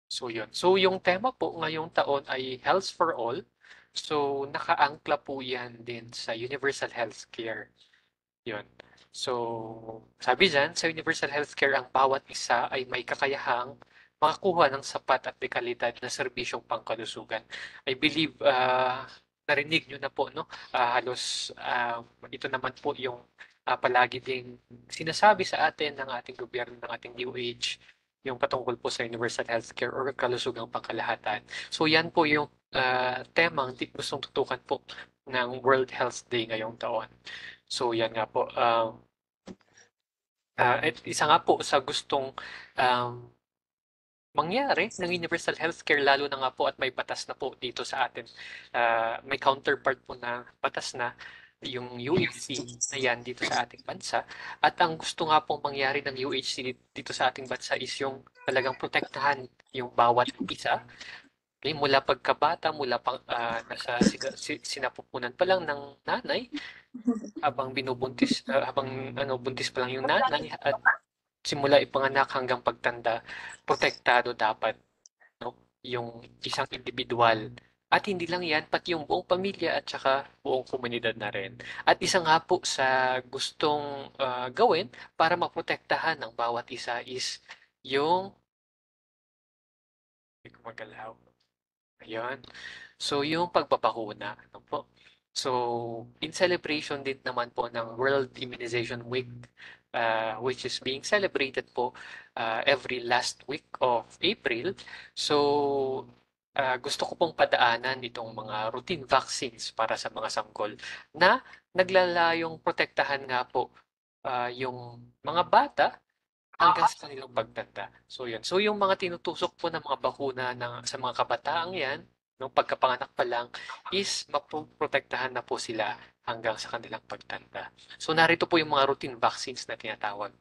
So yun. So yung tema po ngayong taon ay Health for All. So nakaangkla po yan din sa Universal Healthcare. Yun. So sabi dyan, sa Universal Healthcare ang bawat isa ay may kakayahang makakuha ng sapat at dekalidad na serbisyong pangkalusugan. I believe narinig nyo na po, no? Halos ito naman po yung palagi ding sinasabi sa atin ng ating gobyerno, ng ating DOH, yung patungkol po sa universal healthcare or kalusugang pangkalahatan. So yan po yung temang gustong tutukan po ng World Health Day ngayong taon. So yan nga po. At isa nga po sa gustong mangyari ng universal healthcare, lalo na nga po at may batas na po dito sa atin. May counterpart po na batas na yung UHC na yan dito sa ating bansa. At ang gusto nga pong mangyari ng UHC dito sa ating bansa is yung talagang protektahan yung bawat isa. Okay, mula pagkabata, mula pang nasa sinapupunan pa lang ng nanay, habang binubuntis, habang buntis pa lang yung nanay, at simula ipanganak hanggang pagtanda, protektado dapat, no, yung isang individual. At hindi lang yan, pati yung buong pamilya at saka buong komunidad na rin. At isa nga po sa gustong gawin para maprotektahan ng bawat isa is yung hindi ko magalaw. Ayun. So, yung pagbabakuna. Ano po? So, in celebration din naman po ng World Immunization Week, which is being celebrated po every last week of April. So, gusto ko pong padaanan itong mga routine vaccines para sa mga sanggol na naglalayong protektahan nga po yung mga bata hanggang sa kanilang pagtanda. So yun. So yung mga tinutusok po ng mga bakuna sa mga kabataang yan, nung pagkapanganak pa lang, is mapoprotektahan na po sila hanggang sa kanilang pagtanda. So narito po yung mga routine vaccines na tinatawag.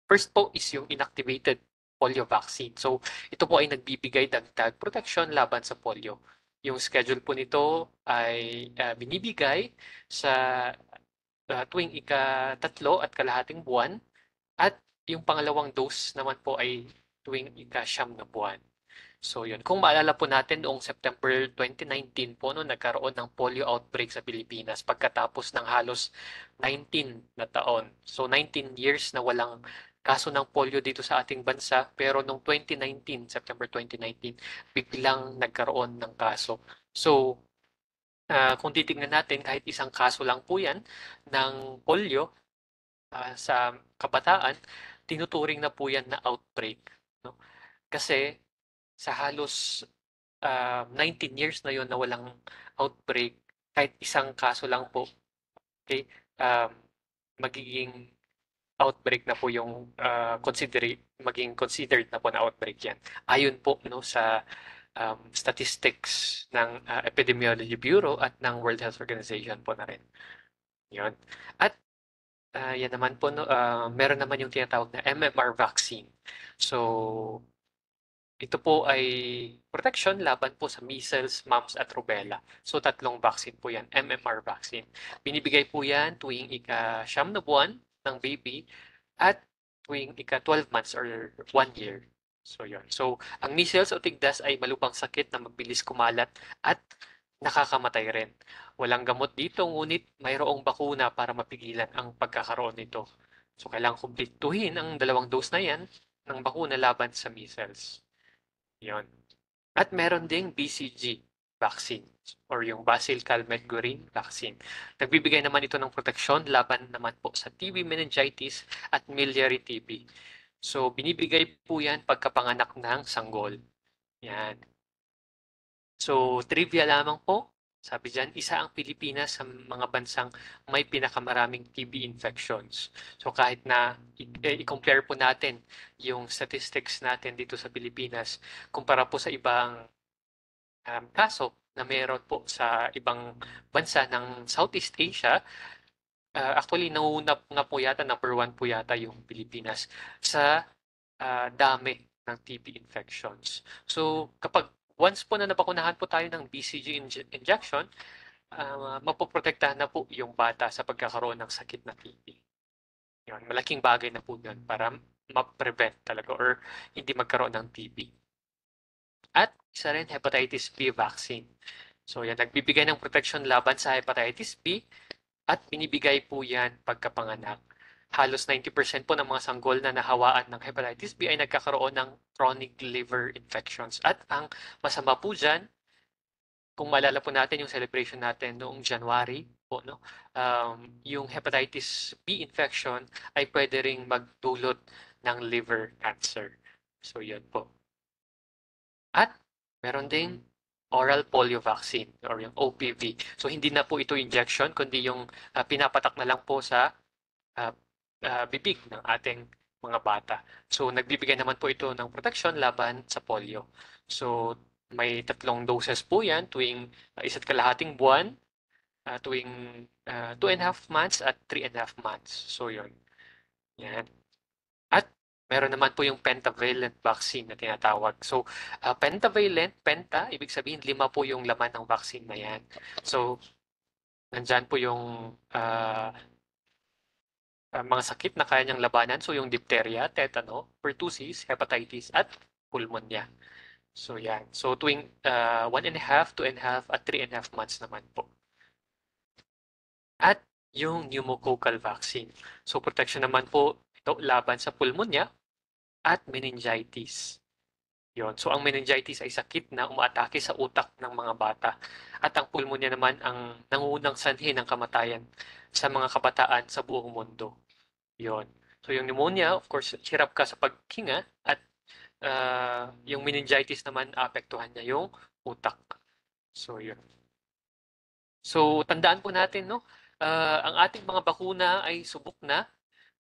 First po is yung inactivated polio vaccine. So ito po ay nagbibigay dagdag protection laban sa polio. Yung schedule po nito ay binibigay sa tuwing ika-3 at kalahating buwan, at yung pangalawang dose naman po ay tuwing ika-9 na buwan. So yun, kung maalala po natin noong September 2019 po, no, nagkaroon ng polio outbreak sa Pilipinas pagkatapos ng halos 19 na taon. So 19 years na walang kaso ng polio dito sa ating bansa, pero noong 2019, September 2019, biglang nagkaroon ng kaso. So kung titingnan natin, kahit isang kaso lang po yan ng polio sa kabataan, tinuturing na po yan na outbreak. No? Kasi sa halos 19 years na yon na walang outbreak, kahit isang kaso lang po, okay, magiging outbreak na po yung maging considered na po na outbreak yan. Ayon po, no, sa statistics ng Epidemiology Bureau at ng World Health Organization po na rin. Yun. At yan naman po, no, meron naman yung tinatawag na MMR vaccine. So, ito po ay protection laban po sa measles, mumps at rubella. So, 3 vaccine po yan, MMR vaccine. Binibigay po yan tuwing ika-9 na buwan ng baby at tuwing ika-12 months or 1 year. So, yun. So, ang measles o tigdas ay malubhang sakit na mabilis kumalat at nakakamatay rin. Walang gamot dito, ngunit mayroong bakuna para mapigilan ang pagkakaroon nito. So, kailangan kumpletuhin ang 2 dose na yan ng bakuna laban sa measles. Yon. At meron ding BCG vaccine or yung Basil Calmette-Guerin vaccine. Nagbibigay naman ito ng proteksyon laban naman po sa TB meningitis at miliary TB. So, binibigay po yan pagkapanganak ng sanggol. Yan. So, trivia lamang po. Sabi dyan, isa ang Pilipinas sa mga bansang may pinakamaraming TB infections. So, kahit na i-compare po natin yung statistics natin dito sa Pilipinas, kumpara po sa ibang kaso na meron po sa ibang bansa ng Southeast Asia, actually, nauna nga po yata, number 1 po yata yung Pilipinas sa dami ng TB infections. So, kapag once po na nabakunahan po tayo ng BCG injection, mapoprotektahan na po yung bata sa pagkakaroon ng sakit na TB. Yun, malaking bagay na po yun para ma-prevent talaga or hindi magkaroon ng TB. At isa rin, hepatitis B vaccine. So yan, nagbibigay ng protection laban sa hepatitis B at binibigay po yan pagkapanganak. Halos 90% po ng mga sanggol na nahawaan ng hepatitis B ay nagkakaroon ng chronic liver infections. At ang masama po dyan, kung maalala po natin yung celebration natin noong January po, no? Yung hepatitis B infection ay pwede ring magdulot ng liver cancer. So yun po. At meron ding oral polio vaccine or yung OPV. So hindi na po ito injection kundi yung pinapatak na lang po sa bibig ng ating mga bata. So nagbibigay naman po ito ng protection laban sa polio. So may 3 doses po yan tuwing 1.5 buwan, tuwing 2.5 months at 3.5 months. So yun. Yan. At meron naman po yung pentavalent vaccine na tinatawag. So, pentavalent, ibig sabihin 5 po yung laman ng vaccine na yan. So, nandyan po yung mga sakit na kaya niyang labanan. So, yung diphtheria, tetano, pertussis, hepatitis, at pulmonya. So, yan. So, tuwing 1.5, 2.5, at 3.5 months naman po. At yung pneumococcal vaccine. So, protection naman po ito laban sa pulmonya at meningitis. Yon. So, ang meningitis ay sakit na umaatake sa utak ng mga bata. At ang pulmonya naman ang nangungunang sanhi ng kamatayan sa mga kabataan sa buong mundo. Yon. So, yung pneumonia, of course, hirap ka sa paghinga at yung meningitis naman, apektuhan niya yung utak. So, yun. So, tandaan po natin, no? Ang ating mga bakuna ay subok na,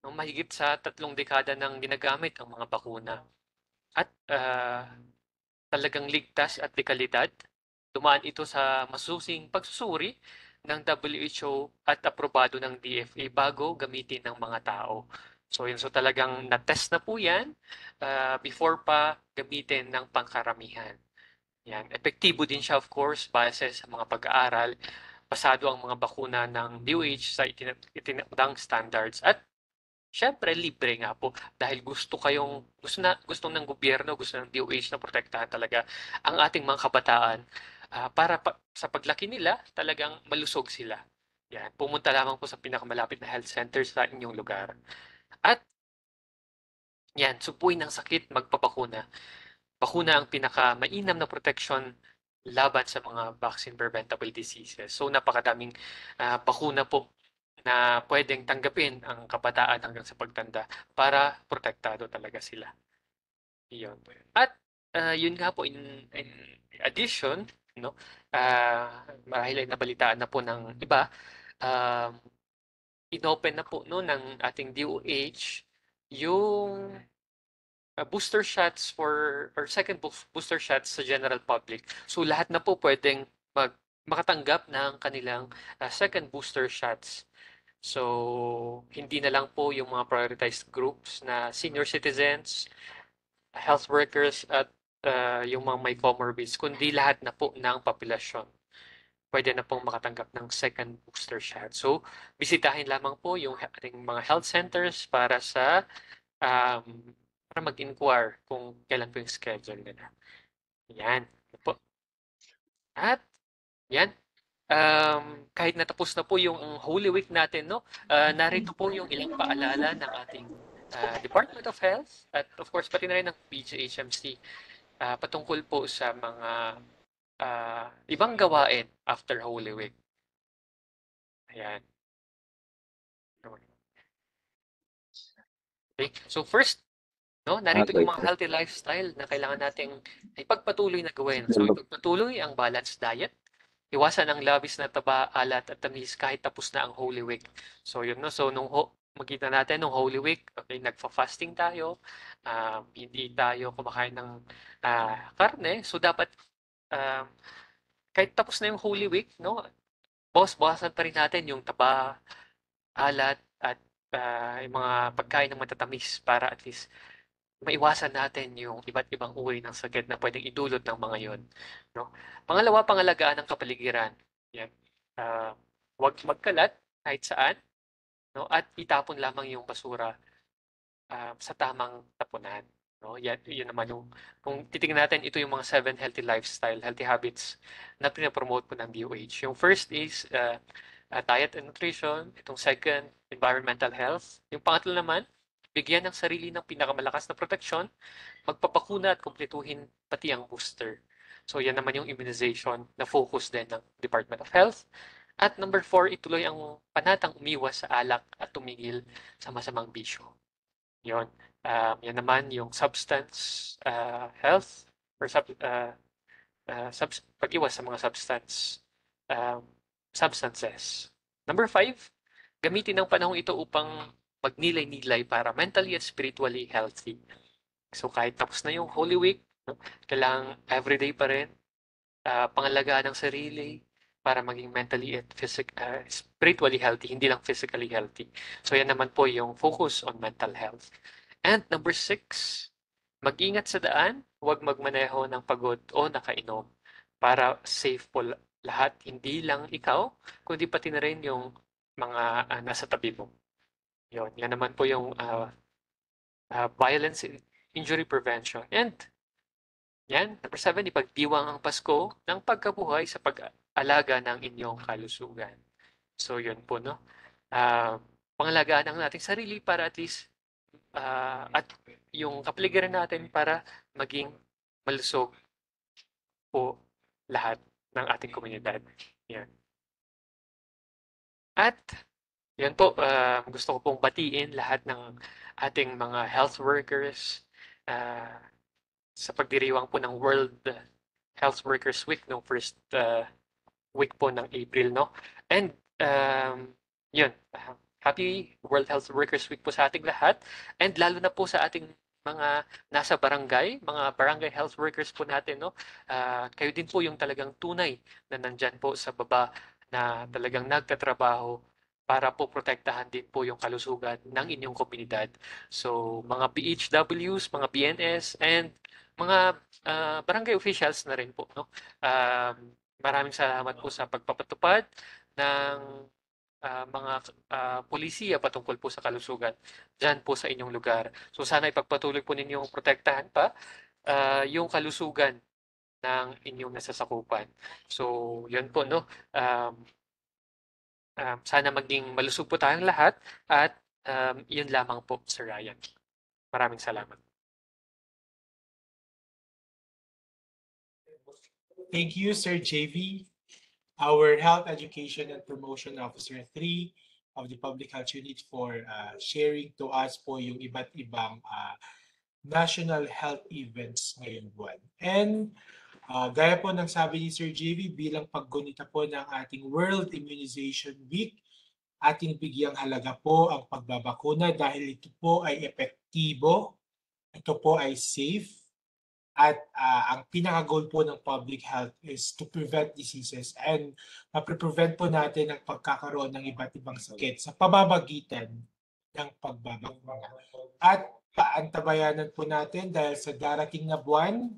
no? Mahigit sa 3 dekada nang ginagamit ang mga bakuna. At talagang ligtas at dekalidad. Dumaan ito sa masusing pagsusuri ng WHO at aprobado ng DFA bago gamitin ng mga tao. So yun, so talagang na-test na po yan before pa gamitin ng pangkaramihan. Yan. Epektibo din siya of course base sa mga pag-aaral. Pasado ang mga bakuna ng DOH sa itinakdang standards at syempre libre nga po dahil gusto ng gobyerno, gusto ng DOH na protektahan talaga ang ating mga kabataan para sa paglaki nila talagang malusog sila. Yan, pumunta lamang po sa pinakamalapit na health center sa inyong lugar. At yan, supuin ng sakit, magpabakuna. Bakuna ang pinakamainam na protection laban sa mga vaccine preventable diseases. So napakadaming bakuna po na pwedeng tanggapin ang kabataan hanggang sa pagtanda para protektado talaga sila. Iyon. At yun nga po in addition, no? Marahil ay nabalitaan na po ng iba, inopen na po no ng ating DOH yung booster shots or second booster shots sa general public. So lahat na po pwedeng makatanggap ng kanilang second booster shots. So hindi na lang po yung mga prioritized groups na senior citizens, health workers at yung mga may comorbids, kundi lahat na po ng populasyon pwede na pong makatanggap ng second booster shot. So, bisitahin lamang po yung ating mga health centers para para mag-inquire kung kailan po yung schedule nila. Yan. Po. At, yan. Kahit natapos na po yung Holy Week natin, no? Narito po yung ilang paalala ng ating Department of Health at of course pati na rin ng PGHMC patungkol po sa mga ibang gawain after Holy Week. Ayan. Okay. So first, no, narito yung mga healthy lifestyle na kailangan nating ipagpatuloy na gawin. So ipagpatuloy ang balanced diet, iwasan ang labis na taba, alat at tamis kahit tapos na ang Holy Week. So yun, no. So nung makita natin nung Holy Week, okay, nagfa-fasting tayo, hindi tayo kumakain ng karne. So dapat kahit tapos na yung Holy Week, no, bawasan pa rin natin yung taba, alat, at yung mga pagkain ng matatamis para at least maiwasan natin yung iba't ibang uri ng sakit na pwedeng idulot ng mga yon. No? Pangalawa, pangalagaan ng kapaligiran. Yan. Huwag magkalat kahit saan. no? At itapon lamang yung basura sa tamang tapunan. No? Yun naman yung, kung titingnan natin, ito yung mga 7 healthy lifestyle, healthy habits na pinapromote po ng DOH. Yung first is diet and nutrition. Itong second, environmental health. Yung pangatlo naman, bigyan ng sarili ng pinakamalakas na proteksyon, magpapakuna at kumpletuhin pati ang booster. So yan naman yung immunization na focus din ng Department of Health. At number 4, ituloy ang panatang umiwas sa alak at tumigil sa masamang bisyo. Yun. Yan naman yung substance health or pag-iwas sa mga substances. Number 5, gamitin ang panahong ito upang magnilay-nilay para mentally at spiritually healthy. So kahit tapos na yung Holy Week, no, kailangang everyday pa rin pangalagaan ng sarili para maging mentally at spiritually healthy, hindi lang physically healthy. So yan naman po yung focus on mental health. And number 6, mag-ingat sa daan, huwag magmaneho ng pagod o nakainom para safe po lahat, hindi lang ikaw, kundi pati na rin yung mga nasa tabi mo. Yan naman po yung violence injury prevention. And yan, number 7, ipagdiwang ang Pasko ng pagkabuhay sa pag-alaga ng inyong kalusugan. So yun po, no? Pangalagaan ang nating sarili para at least at yung kapaligiran natin para maging malusog po lahat ng ating komunidad. Yan. At yan po, gusto ko pong batiin lahat ng ating mga health workers sa pagdiriwang po ng World Health Workers Week, no, first week po ng April, no? And yun, happy World Health Workers Week po sa ating lahat, and lalo na po sa ating mga nasa barangay, mga barangay health workers po natin, no? Kayo din po yung talagang tunay na nandyan po sa baba na talagang nagtatrabaho para po protektahan din po yung kalusugan ng inyong komunidad. So, mga PHWs, mga BNS, and mga barangay officials na rin po, no? Maraming salamat po sa pagpapatupad ng mga polisiya patungkol po sa kalusugan dyan po sa inyong lugar. So sana ipagpatuloy po ninyong protektahan pa yung kalusugan ng inyong nasasakupan. So yun po, no? Sana maging malusog po tayong lahat at yun lamang po, Sir Ryan. Maraming salamat. Thank you, Sir JV, our Health Education and Promotion Officer 3 of the Public Health Unit, for sharing to us po yung iba't ibang national health events ngayong buwan. And gaya po ng sabi ni Sir JV, bilang paggunita po ng ating World Immunization Week, ating bigyang halaga po ang pagbabakuna dahil ito po ay epektibo, ito po ay safe, at ang pinaka-goal po ng public health is to prevent diseases and mapreprevent po natin ang pagkakaroon ng iba't ibang sakit sa pamamagitan ng pagbabakuna. At paantabayanan po natin dahil sa darating na buwan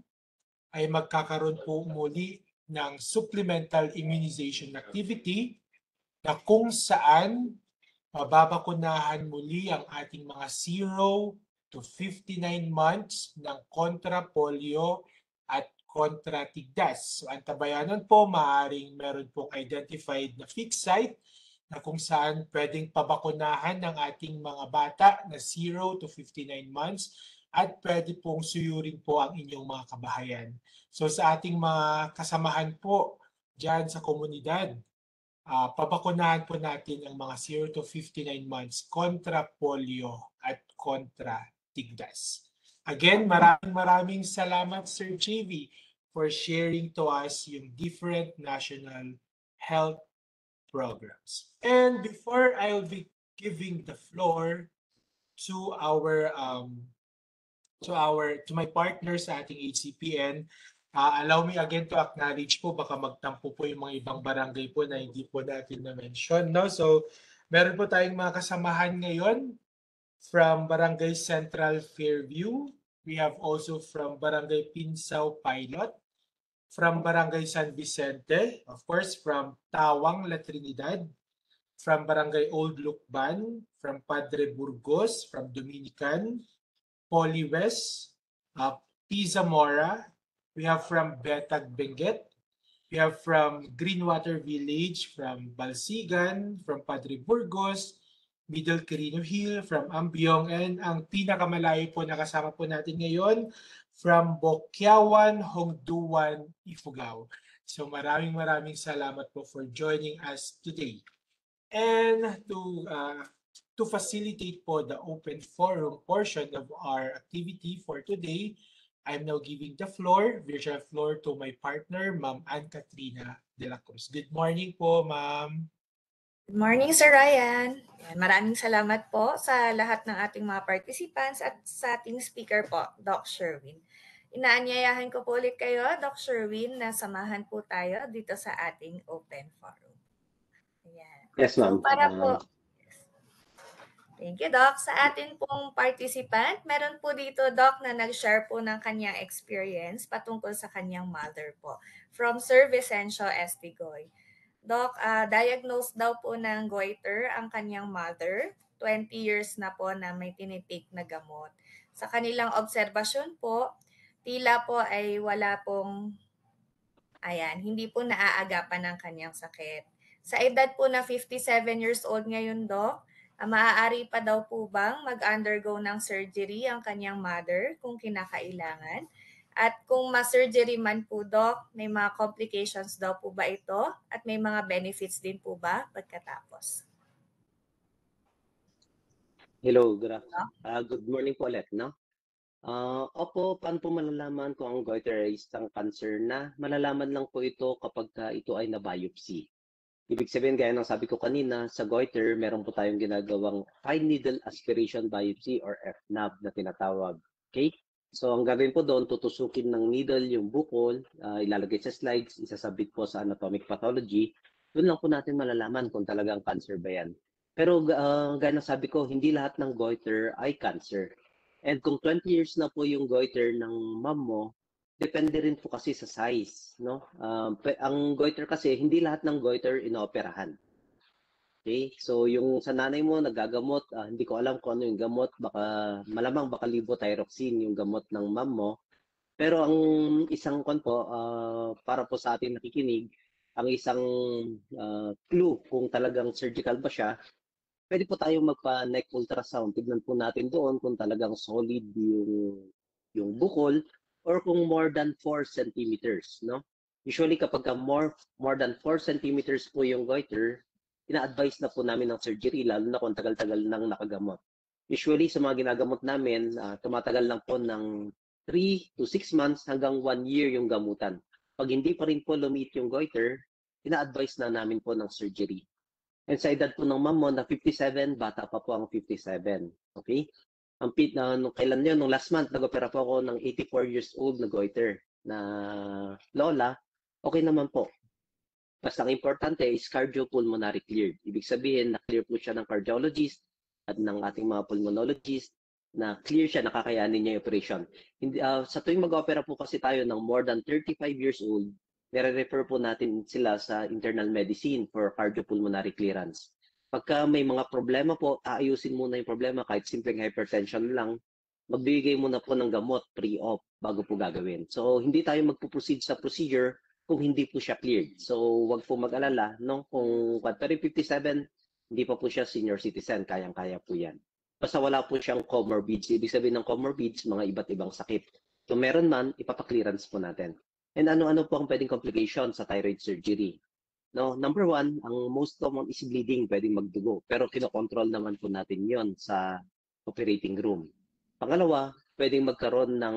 ay magkakaroon po muli ng supplemental immunization activity na kung saan mababakunahan muli ang ating mga 0 to 59 months ng kontra polio at kontra tigdas. So antabayanan po, maaaring meron pong identified na fixed site na kung saan pwedeng pabakunahan ng ating mga bata na 0 to 59 months at pwede pong suyurin po ang inyong mga kabahayan. So sa ating mga kasamahan po dyan sa komunidad, pabakunahan po natin ang mga 0 to 59 months kontra polio at kontra tigdas. Again, maraming salamat, Sir JV, for sharing to us yung different national health programs. And before I'll be giving the floor to my partners sa ating HCPN, allow me again to acknowledge po, baka magtampo po yung mga ibang barangay po na hindi po natin na-mention, no? So, meron po tayong mga kasamahan ngayon from Barangay Central Fairview. We have also from Barangay Pinsao Pilot, from Barangay San Vicente, of course, from Tawang La Trinidad, from Barangay Old Lukban, from Padre Burgos, from Dominican, Poly West, Pisa Mora. We have from Betag Benguet. We have from Greenwater Village, from Balsigan, from Padre Burgos, Middle Quirino Hill, from Ambiong, and ang pinakamalayo po na kasama po natin ngayon, from Bokyawan, Hongduan, Ifugao. So maraming salamat po for joining us today. And to facilitate po the open forum portion of our activity for today, I'm now giving the virtual floor to my partner, Ma'am Ann Katrina de la Cruz. Good morning po, Ma'am. Good morning, Sir Ryan. Maraming salamat po sa lahat ng ating mga participants at sa ating speaker po, Doc Sherwin. Inaanyayahan ko po ulit kayo, Doc Sherwin, na samahan po tayo dito sa ating open forum. Ayan. Yes, ma'am. So, para po, thank you, Doc. Sa atin pong participant, meron po dito, Doc, na nag-share po ng kanyang experience patungkol sa kanyang mother po. From Sir Vicencio Estigoy. Doc, diagnosed daw po ng goiter ang kanyang mother. 20 years na po na may tinitake na gamot. Sa kanilang obserbasyon po, tila po ay wala pong, hindi po naaagapan ng kanyang sakit. Sa edad po na 57 years old ngayon, Doc, maaari pa daw po bang mag-undergo ng surgery ang kanyang mother kung kinakailangan? At kung ma-surgery man po, Doc, may mga complications daw po ba ito? At may mga benefits din po ba pagkatapos? Hello, good morning po ulit, no? Opo, paano po malalaman kung ang goiter ay isang cancer na? Malalaman lang po ito kapag ito ay na-biopsy. Ibig sabihin, gaya ng sabi ko kanina, sa goiter, meron po tayong ginagawang fine needle aspiration biopsy or FNAB na tinatawag. Okay? So, ang gagawin po doon, tutusukin ng needle yung bukol, ilalagay sa slides, isasabit po sa anatomic pathology. Doon lang po natin malalaman kung talagang cancer ba yan. Pero gaya ng sabi ko, hindi lahat ng goiter ay cancer. And kung 20 years na po yung goiter ng mom mo, depende rin po kasi sa size, no? Ang goiter kasi, hindi lahat ng goiter inooperahan. Okay? So, yung sa nanay mo, nagagamot, hindi ko alam kung ano yung gamot, malamang baka levothyroxine yung gamot ng mom mo. Pero ang isang para po sa ating nakikinig, ang isang clue kung talagang surgical ba siya, pwede po tayong magpa-neck ultrasound. Tignan po natin doon kung talagang solid yung bukol or kung more than 4 centimeters, no? Usually kapag more than 4 centimeters po yung goiter, ina-advise na po namin ng surgery, lalo na kung tagal-tagal nang nakagamot. Usually sa mga ginagamot namin, tumatagal lang po ng 3 to 6 months hanggang 1 year yung gamutan. Pag hindi pa rin po lumiit yung goiter, ina-advise na namin po ng surgery. And sa edad po ng mom mo na 57, bata pa po ang 57. Okay? Nung kailan yun, nung last month, nag-opera po ako ng 84 years old na goiter na lola, okay naman po. Basta ang importante is cardiopulmonary cleared. Ibig sabihin, na-clear po siya ng cardiologist at ng ating mga pulmonologist na clear siya, nakakayanin niya yung operation. Sa tuwing mag-opera po kasi tayo ng more than 35 years old, nire-refer po natin sila sa internal medicine for cardiopulmonary clearance. Pagka may mga problema po, aayusin muna yung problema kahit simpleng hypertension lang, magbibigay muna po ng gamot pre-op bago po gagawin. So, hindi tayo magpo-proceed sa procedure kung hindi po siya cleared. So, wag po mag-alala, no? Kung 57, hindi pa po siya senior citizen, kayang-kaya po yan. Basta wala po siyang comorbids. Ibig sabihin ng comorbids, mga iba't ibang sakit. Kung meron man, ipapaklearance po natin. And ano-ano po ang pwedeng complication sa thyroid surgery? No, number 1, ang most common is bleeding, pwedeng magdugo. Pero kinokontrol naman po natin yon sa operating room. Pangalawa, pwedeng magkaroon ng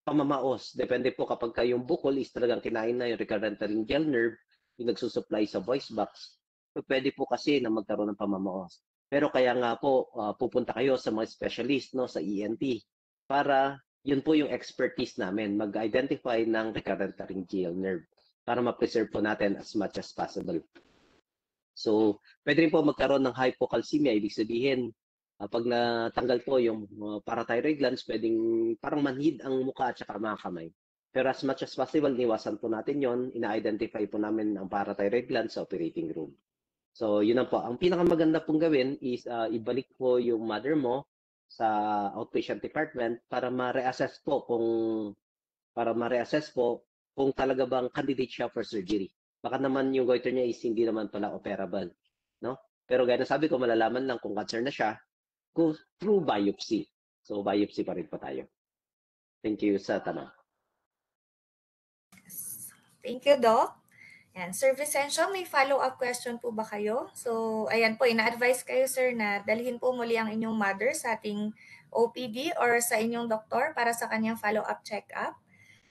pamamaos. Depende po kapag yung bukol is talagang kinain na yung recurrent laryngeal nerve, yung nagsusupply sa voice box, so pwede po kasi na magkaroon ng pamamaos. Pero kaya nga po, pupunta kayo sa mga specialist, no, sa ENT, para yun po yung expertise namin, mag-identify ng recurrent laryngeal nerve para ma-preserve po natin as much as possible. So, pwede rin po magkaroon ng hypocalcemia. Ibig sabihin, pag natanggal po yung parathyroid glands, pwedeng parang manhid ang mukha at saka mga kamay. Pero as much as possible, niwasan po natin yon. Ina-identify po namin ang parathyroid glands sa operating room. So, yun lang po. Ang pinakamaganda pong gawin is ibalik po yung mother mo sa outpatient department para ma-reassess po kung talaga bang candidate siya for surgery. Baka naman yung goiter niya is hindi naman pala operable, no? Pero gaya na sabi ko, malalaman lang kung cancer na siya through biopsy. So, biopsy pa rin po tayo. Thank you sa tanong. Thank you, Doc. Yan. Sir Vicencio, may follow-up question po ba kayo? So, ayan po, ina-advise kayo, sir, na dalhin po muli ang inyong mother sa ating OPD or sa inyong doktor para sa kanyang follow-up check-up.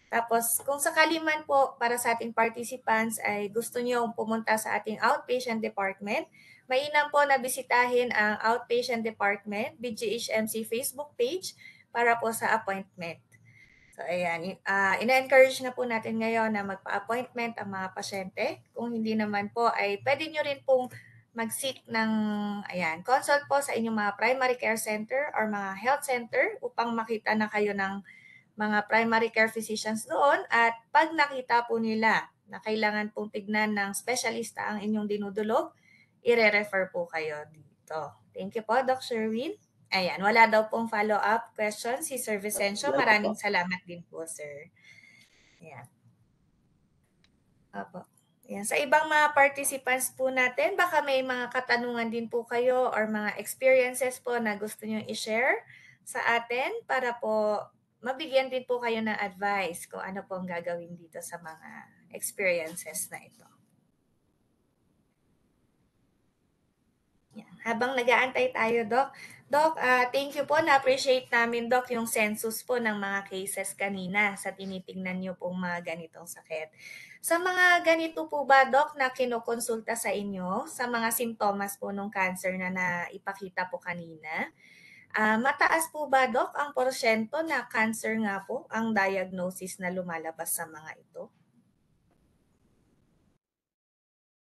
Tapos, kung sakali man po para sa ating participants ay gusto niyo pumunta sa ating outpatient department, mainam po na bisitahin ang outpatient department, BGHMC Facebook page para po sa appointment. So, ayan, ina-encourage na po natin ngayon na magpa-appointment ang mga pasyente. Kung hindi naman po, ay pwede nyo rin pong mag-seek ng consult po sa inyong mga primary care center or mga health center upang makita na kayo ng mga primary care physicians doon. At pag nakita po nila na kailangan pong tignan ng specialista ang inyong dinudulog, i-refer po kayo dito. Thank you po, Dr. Sherwin. Ayan, wala daw pong follow-up question si Sir Vicencio. Maraming salamat din po, sir. Ayan. Opo. Ayan. Sa ibang mga participants po natin, baka may mga katanungan din po kayo or mga experiences po na gusto nyo i-share sa atin para po mabigyan din po kayo ng advice kung ano po ang gagawin dito sa mga experiences na ito. Yan. Habang nag-aantay tayo, Doc. Doc, thank you po. Na-appreciate namin, Doc, yung census po ng mga cases kanina sa tinitingnan nyo pong mga ganitong sakit. Sa mga ganito po ba, Doc, na kinukonsulta sa inyo, sa mga simptomas po ng cancer na naipakita po kanina, mataas po ba, Doc, ang porsyento na cancer nga po ang diagnosis na lumalabas sa mga ito?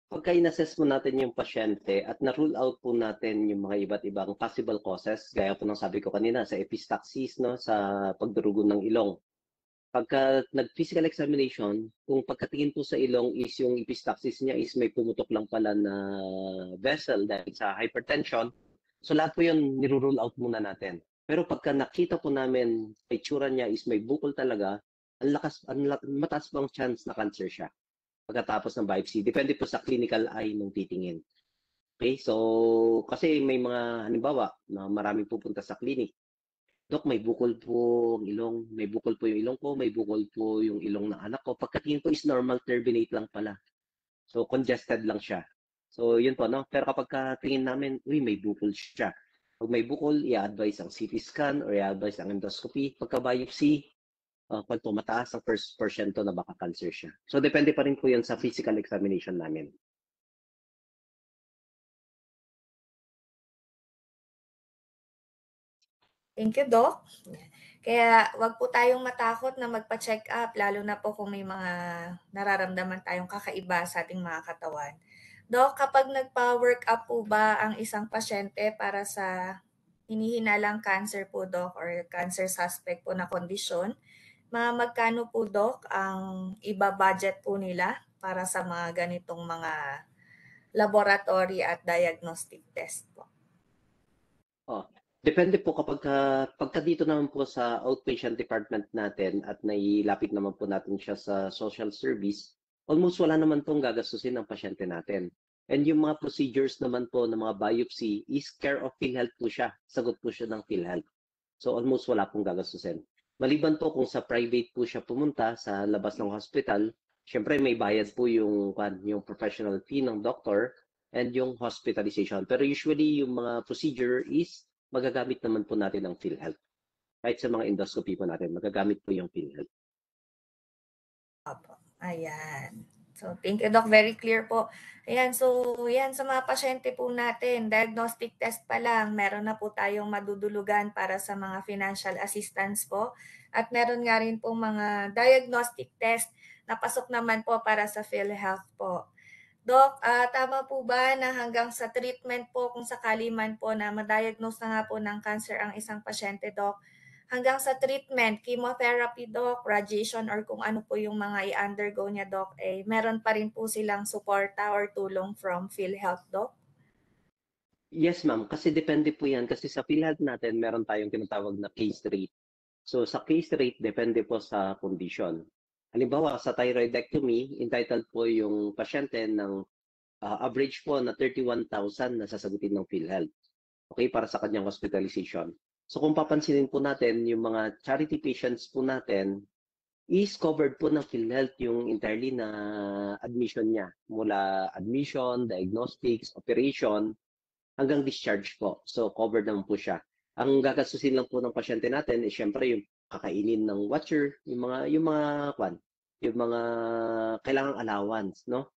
Pagka in-assess po natin yung pasyente at na-rule out po natin yung mga iba't ibang possible causes, gaya po ng sabi ko kanina sa epistaxis, no, sa pagdurugo ng ilong. Pagka nag-physical examination, kung pagkatingin po sa ilong is yung epistaxis niya is may pumutok lang pala na vessel dahil sa hypertension, so lahat po yun nirule out muna natin. Pero pagka nakita po namin itsura niya is may bukol talaga, mataas bang chance na cancer siya pagkatapos ng biopsy. Depende po sa clinical eye nung titingin. Okay, so kasi may mga halimbawa na maraming pupunta sa clinic. Dok, may bukol po ang ilong, may bukol po yung ilong ko, may bukol po yung ilong ng anak ko. Pagkatingin po is normal turbinate lang pala. So congested lang siya. So yun po, no? Pero kapag tingin namin, uy, may bukol siya. Pag may bukol, i-advise ang CT scan or i-advise ang endoscopy. Pagka-biopsy, kung mataas ang porsyento na baka cancer siya. So depende pa rin po yan sa physical examination namin. Thank you, Doc. Kaya wag po tayong matakot na magpa-check up, lalo na po kung may mga nararamdaman tayong kakaiba sa ating mga katawan. Doc, kapag nagpa-work up po ba ang isang pasyente para sa hinihinalang cancer po, Doc, or cancer suspect po na kondisyon, magkano po, Doc, ang iba-budget po nila para sa mga ganitong mga laboratory at diagnostic test po? Depende po pagka dito naman po sa outpatient department natin at nailapit naman po natin siya sa social service, almost wala naman pong gagastusin ng pasyente natin. And yung mga procedures naman po ng mga biopsy is care of PhilHealth po siya. Sagot po siya ng PhilHealth. So almost wala pong gagastusin. Maliban po kung sa private po siya pumunta sa labas ng hospital, syempre may bayad po yung professional fee ng doctor and yung hospitalization. Pero usually yung mga procedure is magagamit naman po natin ang PhilHealth. Kahit sa mga endoscopy po natin, magagamit po yung PhilHealth. Opo. Ayan. So, thank you, Doc. Very clear po. Ayan, so yan sa mga pasyente po natin, diagnostic test pa lang, meron na po tayong madudulugan para sa mga financial assistance po. At meron nga rin po mga diagnostic test na pasok naman po para sa PhilHealth po. Doc, tama po ba na hanggang sa treatment po kung sakali man po na ma-diagnose na nga po ng cancer ang isang pasyente, Doc, hanggang sa treatment, chemotherapy, Doc, radiation, or kung ano po yung mga i-undergo niya, Doc, meron pa rin po silang suporta or tulong from PhilHealth, Doc? Yes, ma'am. Kasi depende po yan. Kasi sa PhilHealth natin, meron tayong tinatawag na case rate. So sa case rate, depende po sa condition. Halimbawa, sa thyroidectomy, entitled po yung pasyente ng average po na 31,000 na sasagutin ng PhilHealth. Okay, para sa kanyang hospitalization. So kung papansinin po natin, yung mga charity patients po natin, is covered po ng PhilHealth yung entirely na admission niya. Mula admission, diagnostics, operation, hanggang discharge po. So covered naman po siya. Ang gagastusin lang po ng pasyente natin is syempre yung kakainin ng watcher, yung mga kailangang allowance, no?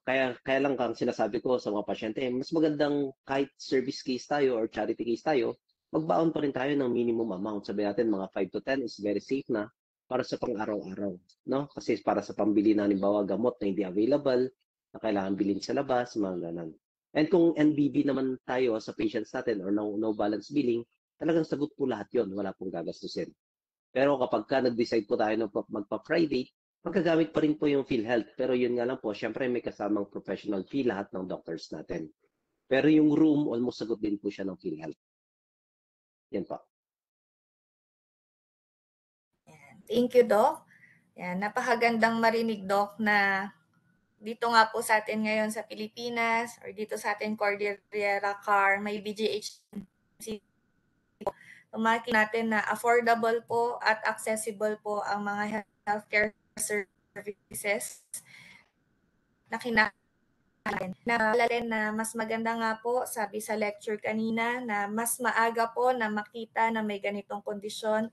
Kaya lang kang sinasabi ko sa mga pasyente, mas magandang kahit service case tayo or charity case tayo, magbaon pa rin tayo ng minimum amount. Sabi natin mga 5 to 10 is very safe na para sa pang-araw-araw, no? Kasi para sa pambili na halimbawa gamot na hindi available, na kailangan bilhin sa labas, mga ganun. And kung NBB naman tayo sa patients natin or no balance billing, talagang sagot po lahat yon, wala pong gagastusin. Pero kapag ka nag-decide po tayo na magpa-Friday, magagamit pa rin po yung PhilHealth. Pero yun nga lang po, syempre may kasamang professional fee lahat ng doctors natin. Pero yung room, almost sagot din po siya ng PhilHealth. Yan po. Thank you, Doc. Yan, napakagandang marinig, Doc, na dito nga po sa atin ngayon sa Pilipinas or dito sa atin Cordillera Car, may BGHMC po. Tumaki natin na affordable po at accessible po ang mga healthcare services na kinakailangan na mas maganda nga po, sabi sa lecture kanina, na mas maaga po na makita na may ganitong kondisyon,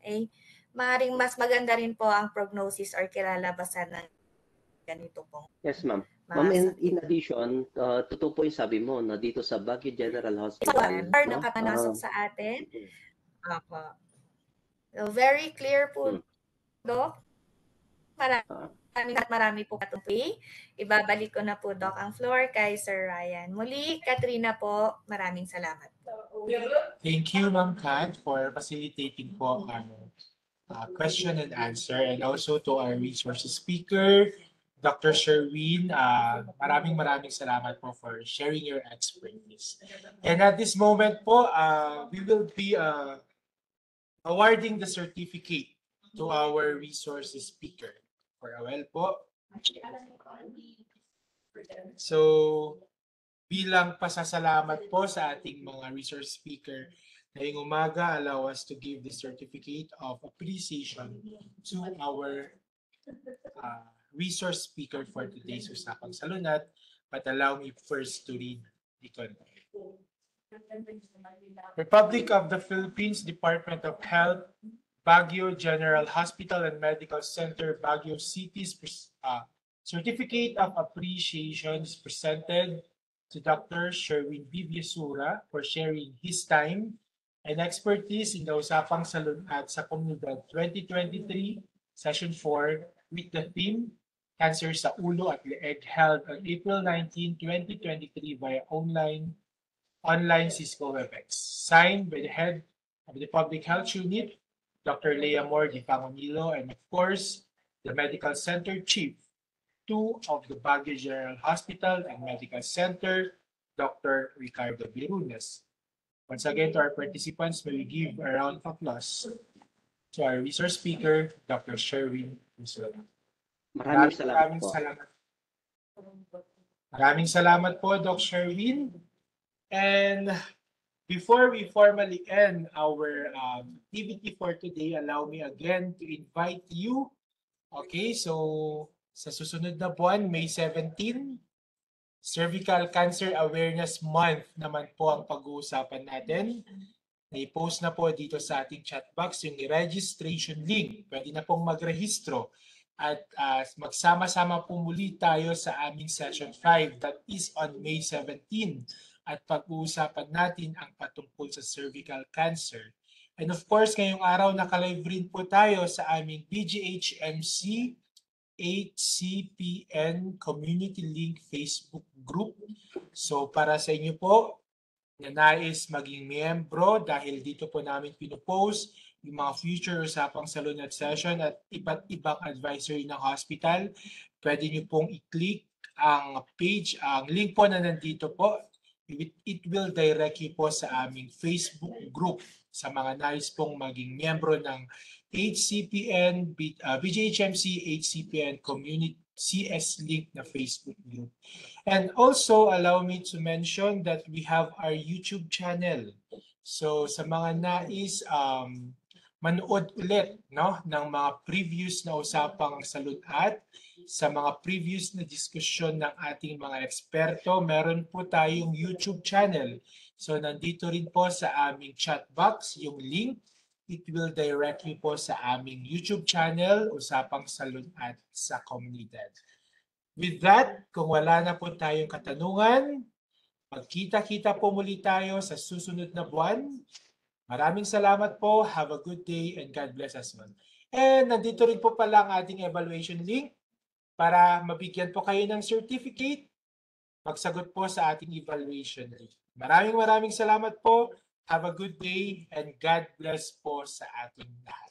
maaaring mas maganda rin po ang prognosis or kilalabasan ng ganito pong. Yes, ma'am. Ma'am, in addition, totoo po yung sabi mo na dito sa Baguio General Hospital, no? Nakapanasok sa atin. Apo. So, very clear po, Doc. Marami po katuloy. Ibabalik ko na po, Doc, ang floor kay Sir Ryan. Muli, Katrina po, maraming salamat. Thank you, Ma'am Kat, for facilitating po our question and answer, and also to our resources speaker, Dr. Sherwin. Maraming salamat po for sharing your expertise. And at this moment po, we will be awarding the certificate to our resources speaker. For a while po. So, bilang pasasalamat po sa ating mga resource speaker ngayong umaga, allow us to give the certificate of appreciation to our resource speaker for today's Usapang Salunat. But allow me first to read the content. Republic of the Philippines Department of Health, Baguio General Hospital and Medical Center, Baguio City's Certificate of Appreciation is presented to Dr. Sherwin Viviesura for sharing his time and expertise in the Usapang Salunat sa Komunidad 2023, Session 4, with the theme Cancer sa Ulo at Leeg, held on April 19, 2023 via online Cisco WebEx. Signed by the head of the Public Health Unit, Dr. Lea Moore Di Pangonilo, and of course, the Medical Center Chief, 2 of the Baguio General Hospital and Medical Center, Dr. Ricardo Birunes. Once again, to our participants, may we give a round of applause to our resource speaker, Dr. Sherwin Viviesura. Maraming salamat. Maraming salamat po, Dr. Sherwin. And before we formally end our activity for today, allow me again to invite you. Okay, so sa susunod na buwan, May 17, Cervical Cancer Awareness Month naman po ang pag-uusapan natin. Na-post na po dito sa ating chat box yung registration link. Pwede na pong magrehistro at magsama-sama po muli tayo sa aming session 5 that is on May 17. At pag-uusapan natin ang patungkol sa cervical cancer. And of course, ngayong araw nakalive rin po tayo sa aming BGHMC 8CPN Community Link Facebook group. So para sa inyo po, na nais maging miyembro dahil dito po namin pinupost yung mga future usapang salon at session at iba't ibang advisory ng hospital. Pwede nyo pong i-click ang page, ang link po na nandito po. It will direct you po sa aming Facebook group sa mga nais pong maging miyembro ng HCPN, BJHMC, HCPN Community CS Link na Facebook group. And also, allow me to mention that we have our YouTube channel. So, sa mga nais manood ulit no, ng mga previous na usapang salud at sa mga previous na diskusyon ng ating mga eksperto, meron po tayong YouTube channel. So, nandito rin po sa aming chat box yung link. It will direct you po sa aming YouTube channel, Usapang Salud at sa Komunidad. With that, kung wala na po tayong katanungan, magkita-kita po muli tayo sa susunod na buwan. Maraming salamat po. Have a good day and God bless us all. And nandito rin po pala ang ating evaluation link para mabigyan po kayo ng certificate. Magsagot po sa ating evaluation link. Maraming salamat po. Have a good day and God bless po sa ating lahat.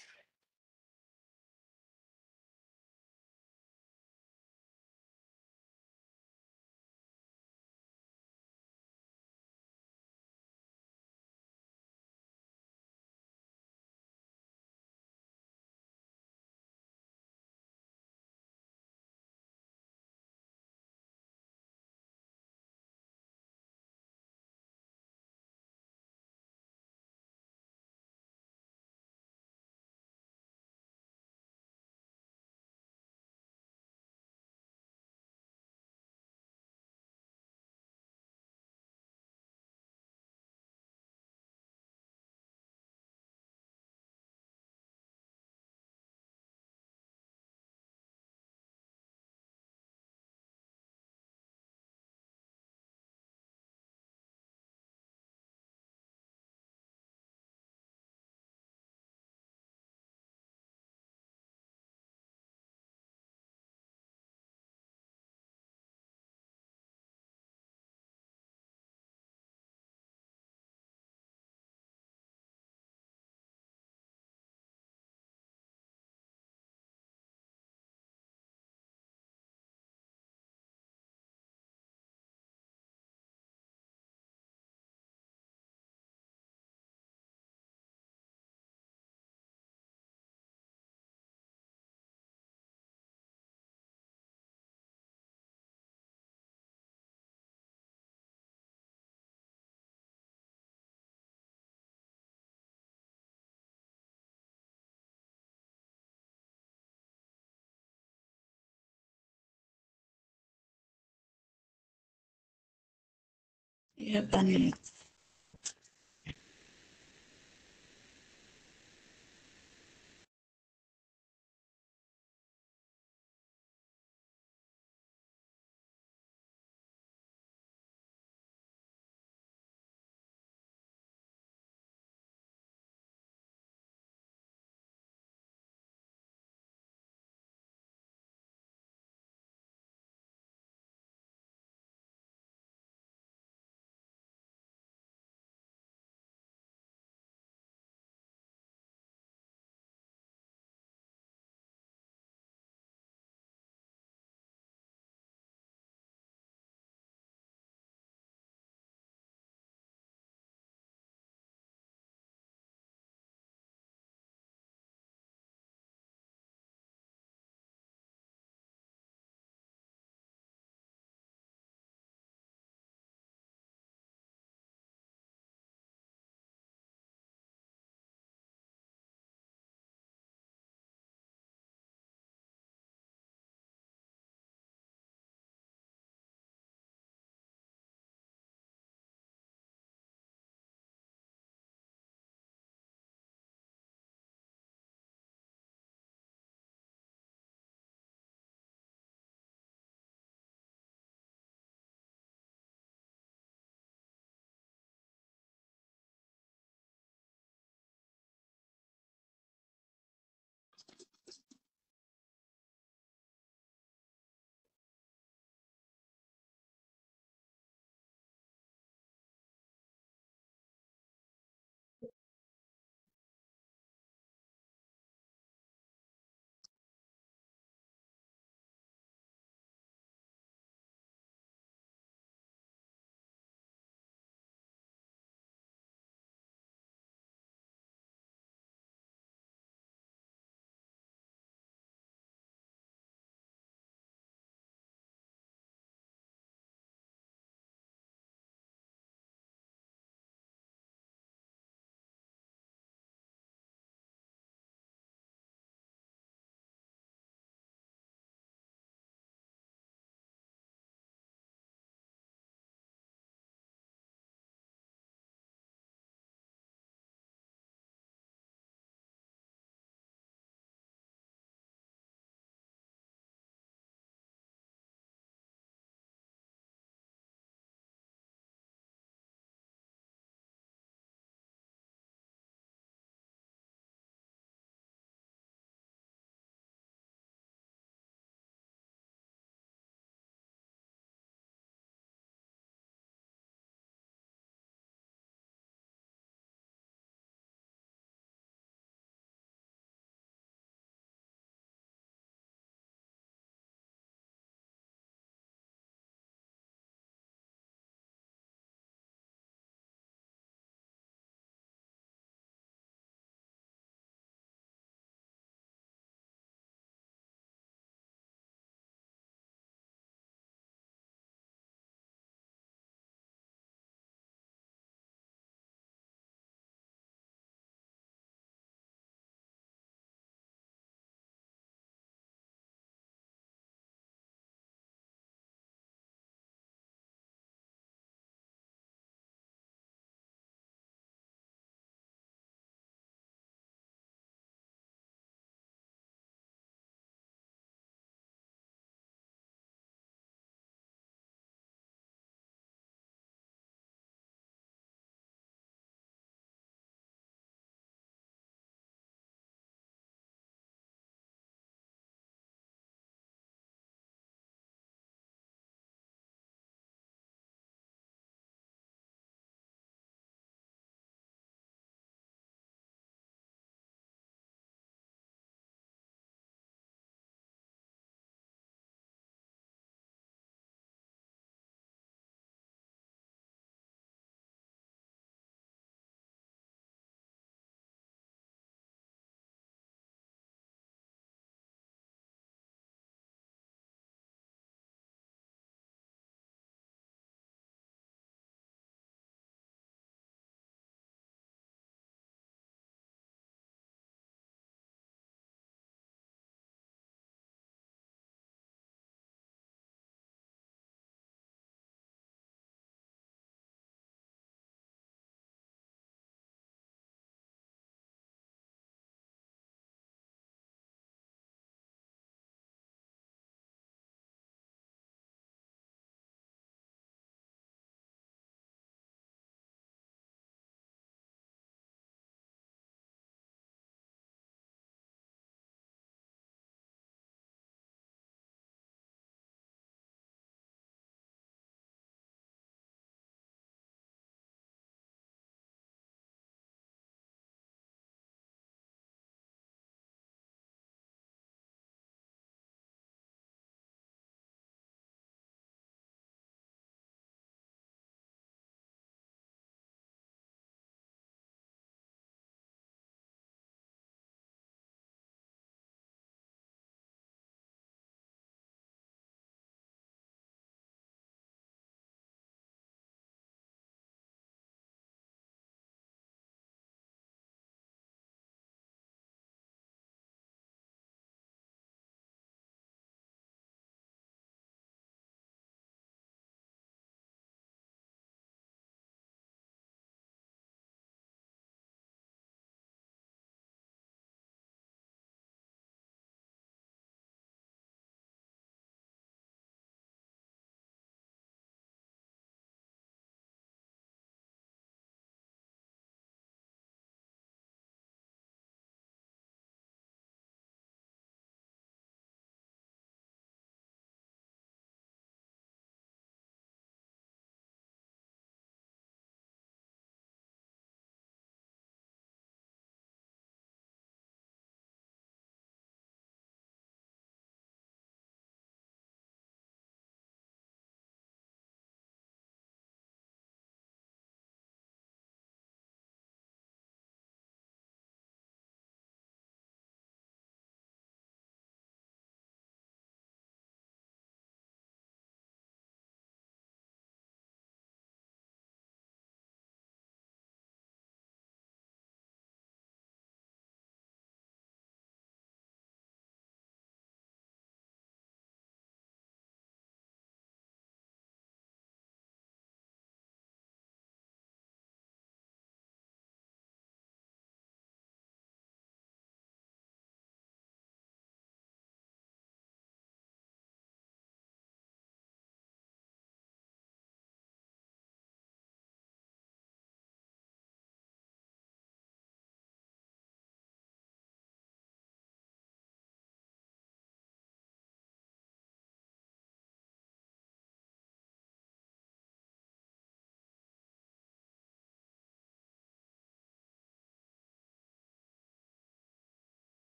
Yeah,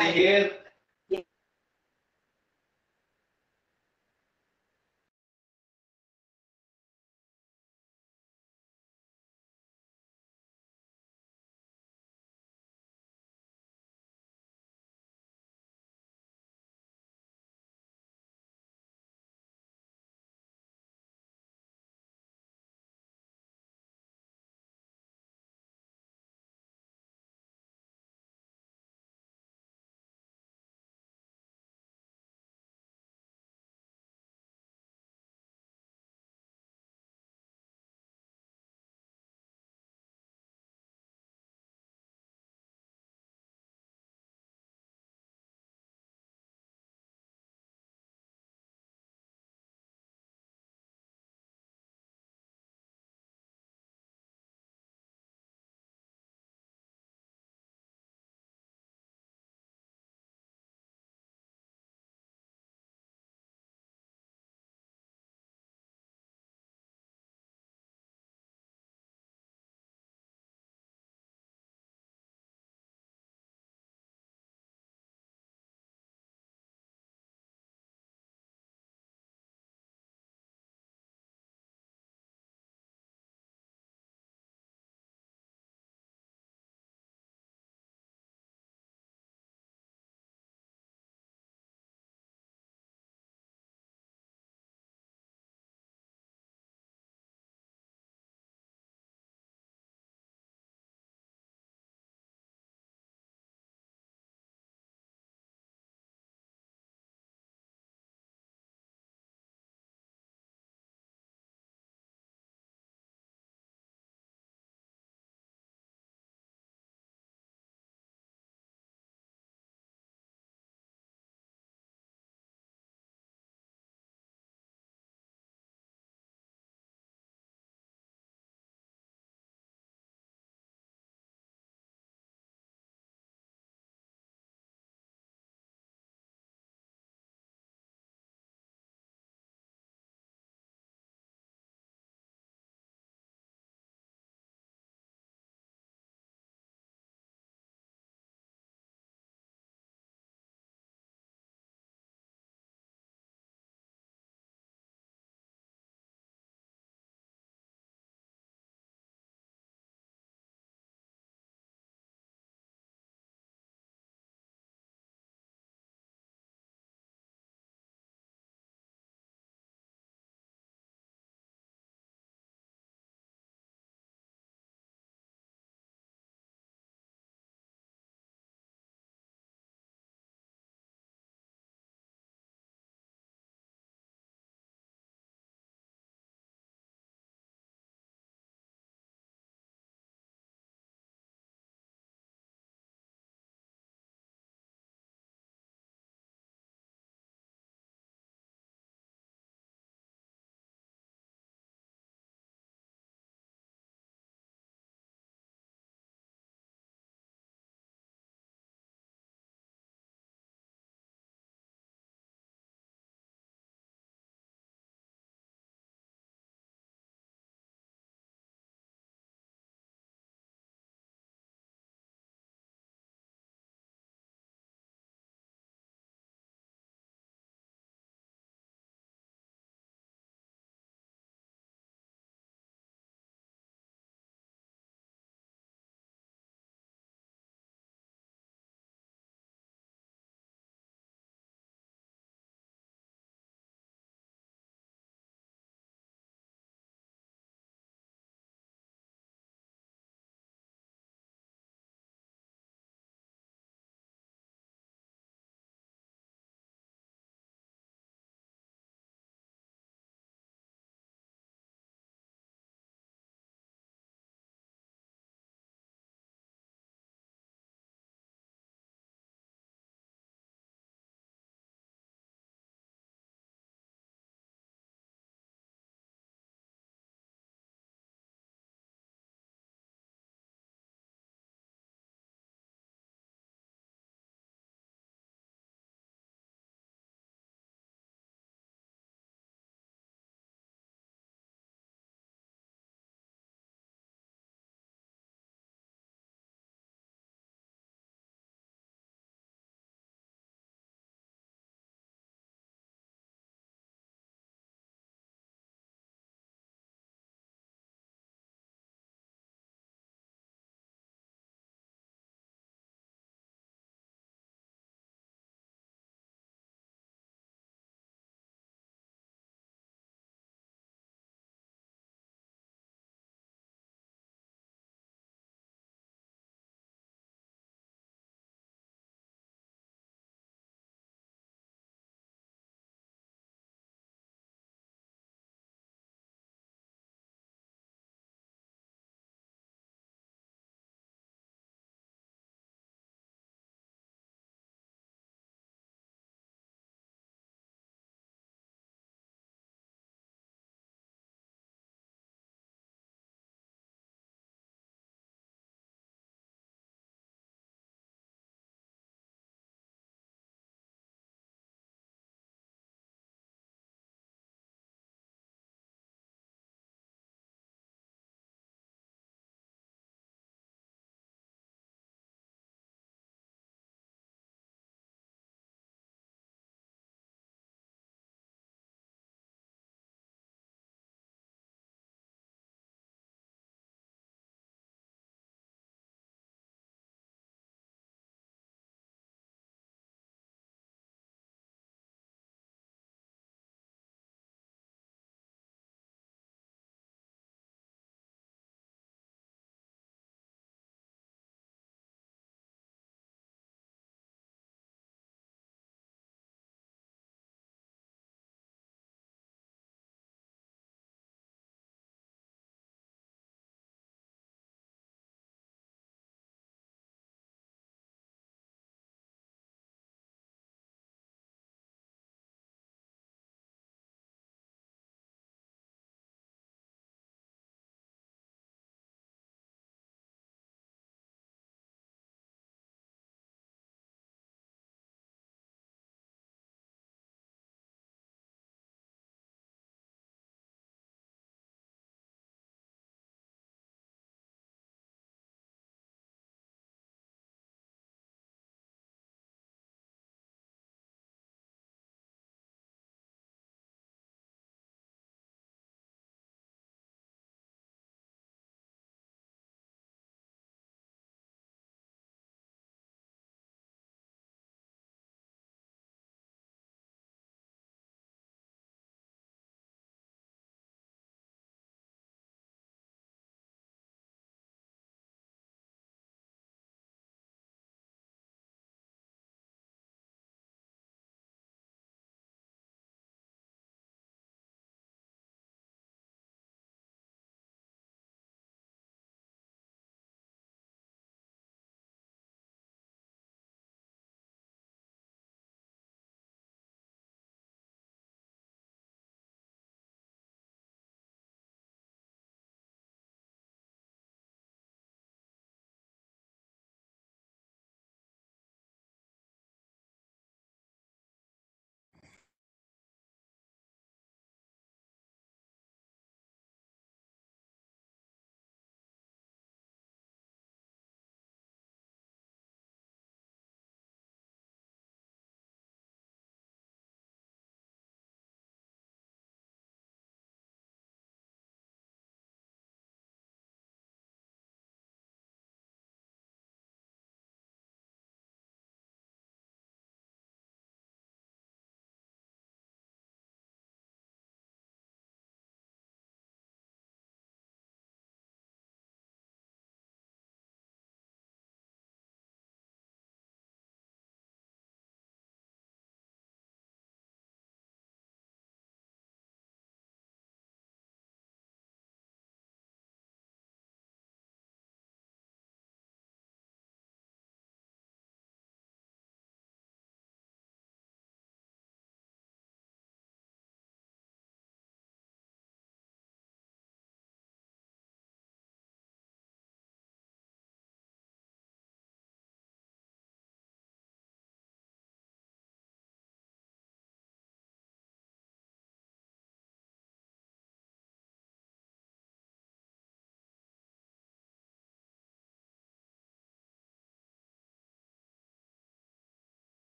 Tahir.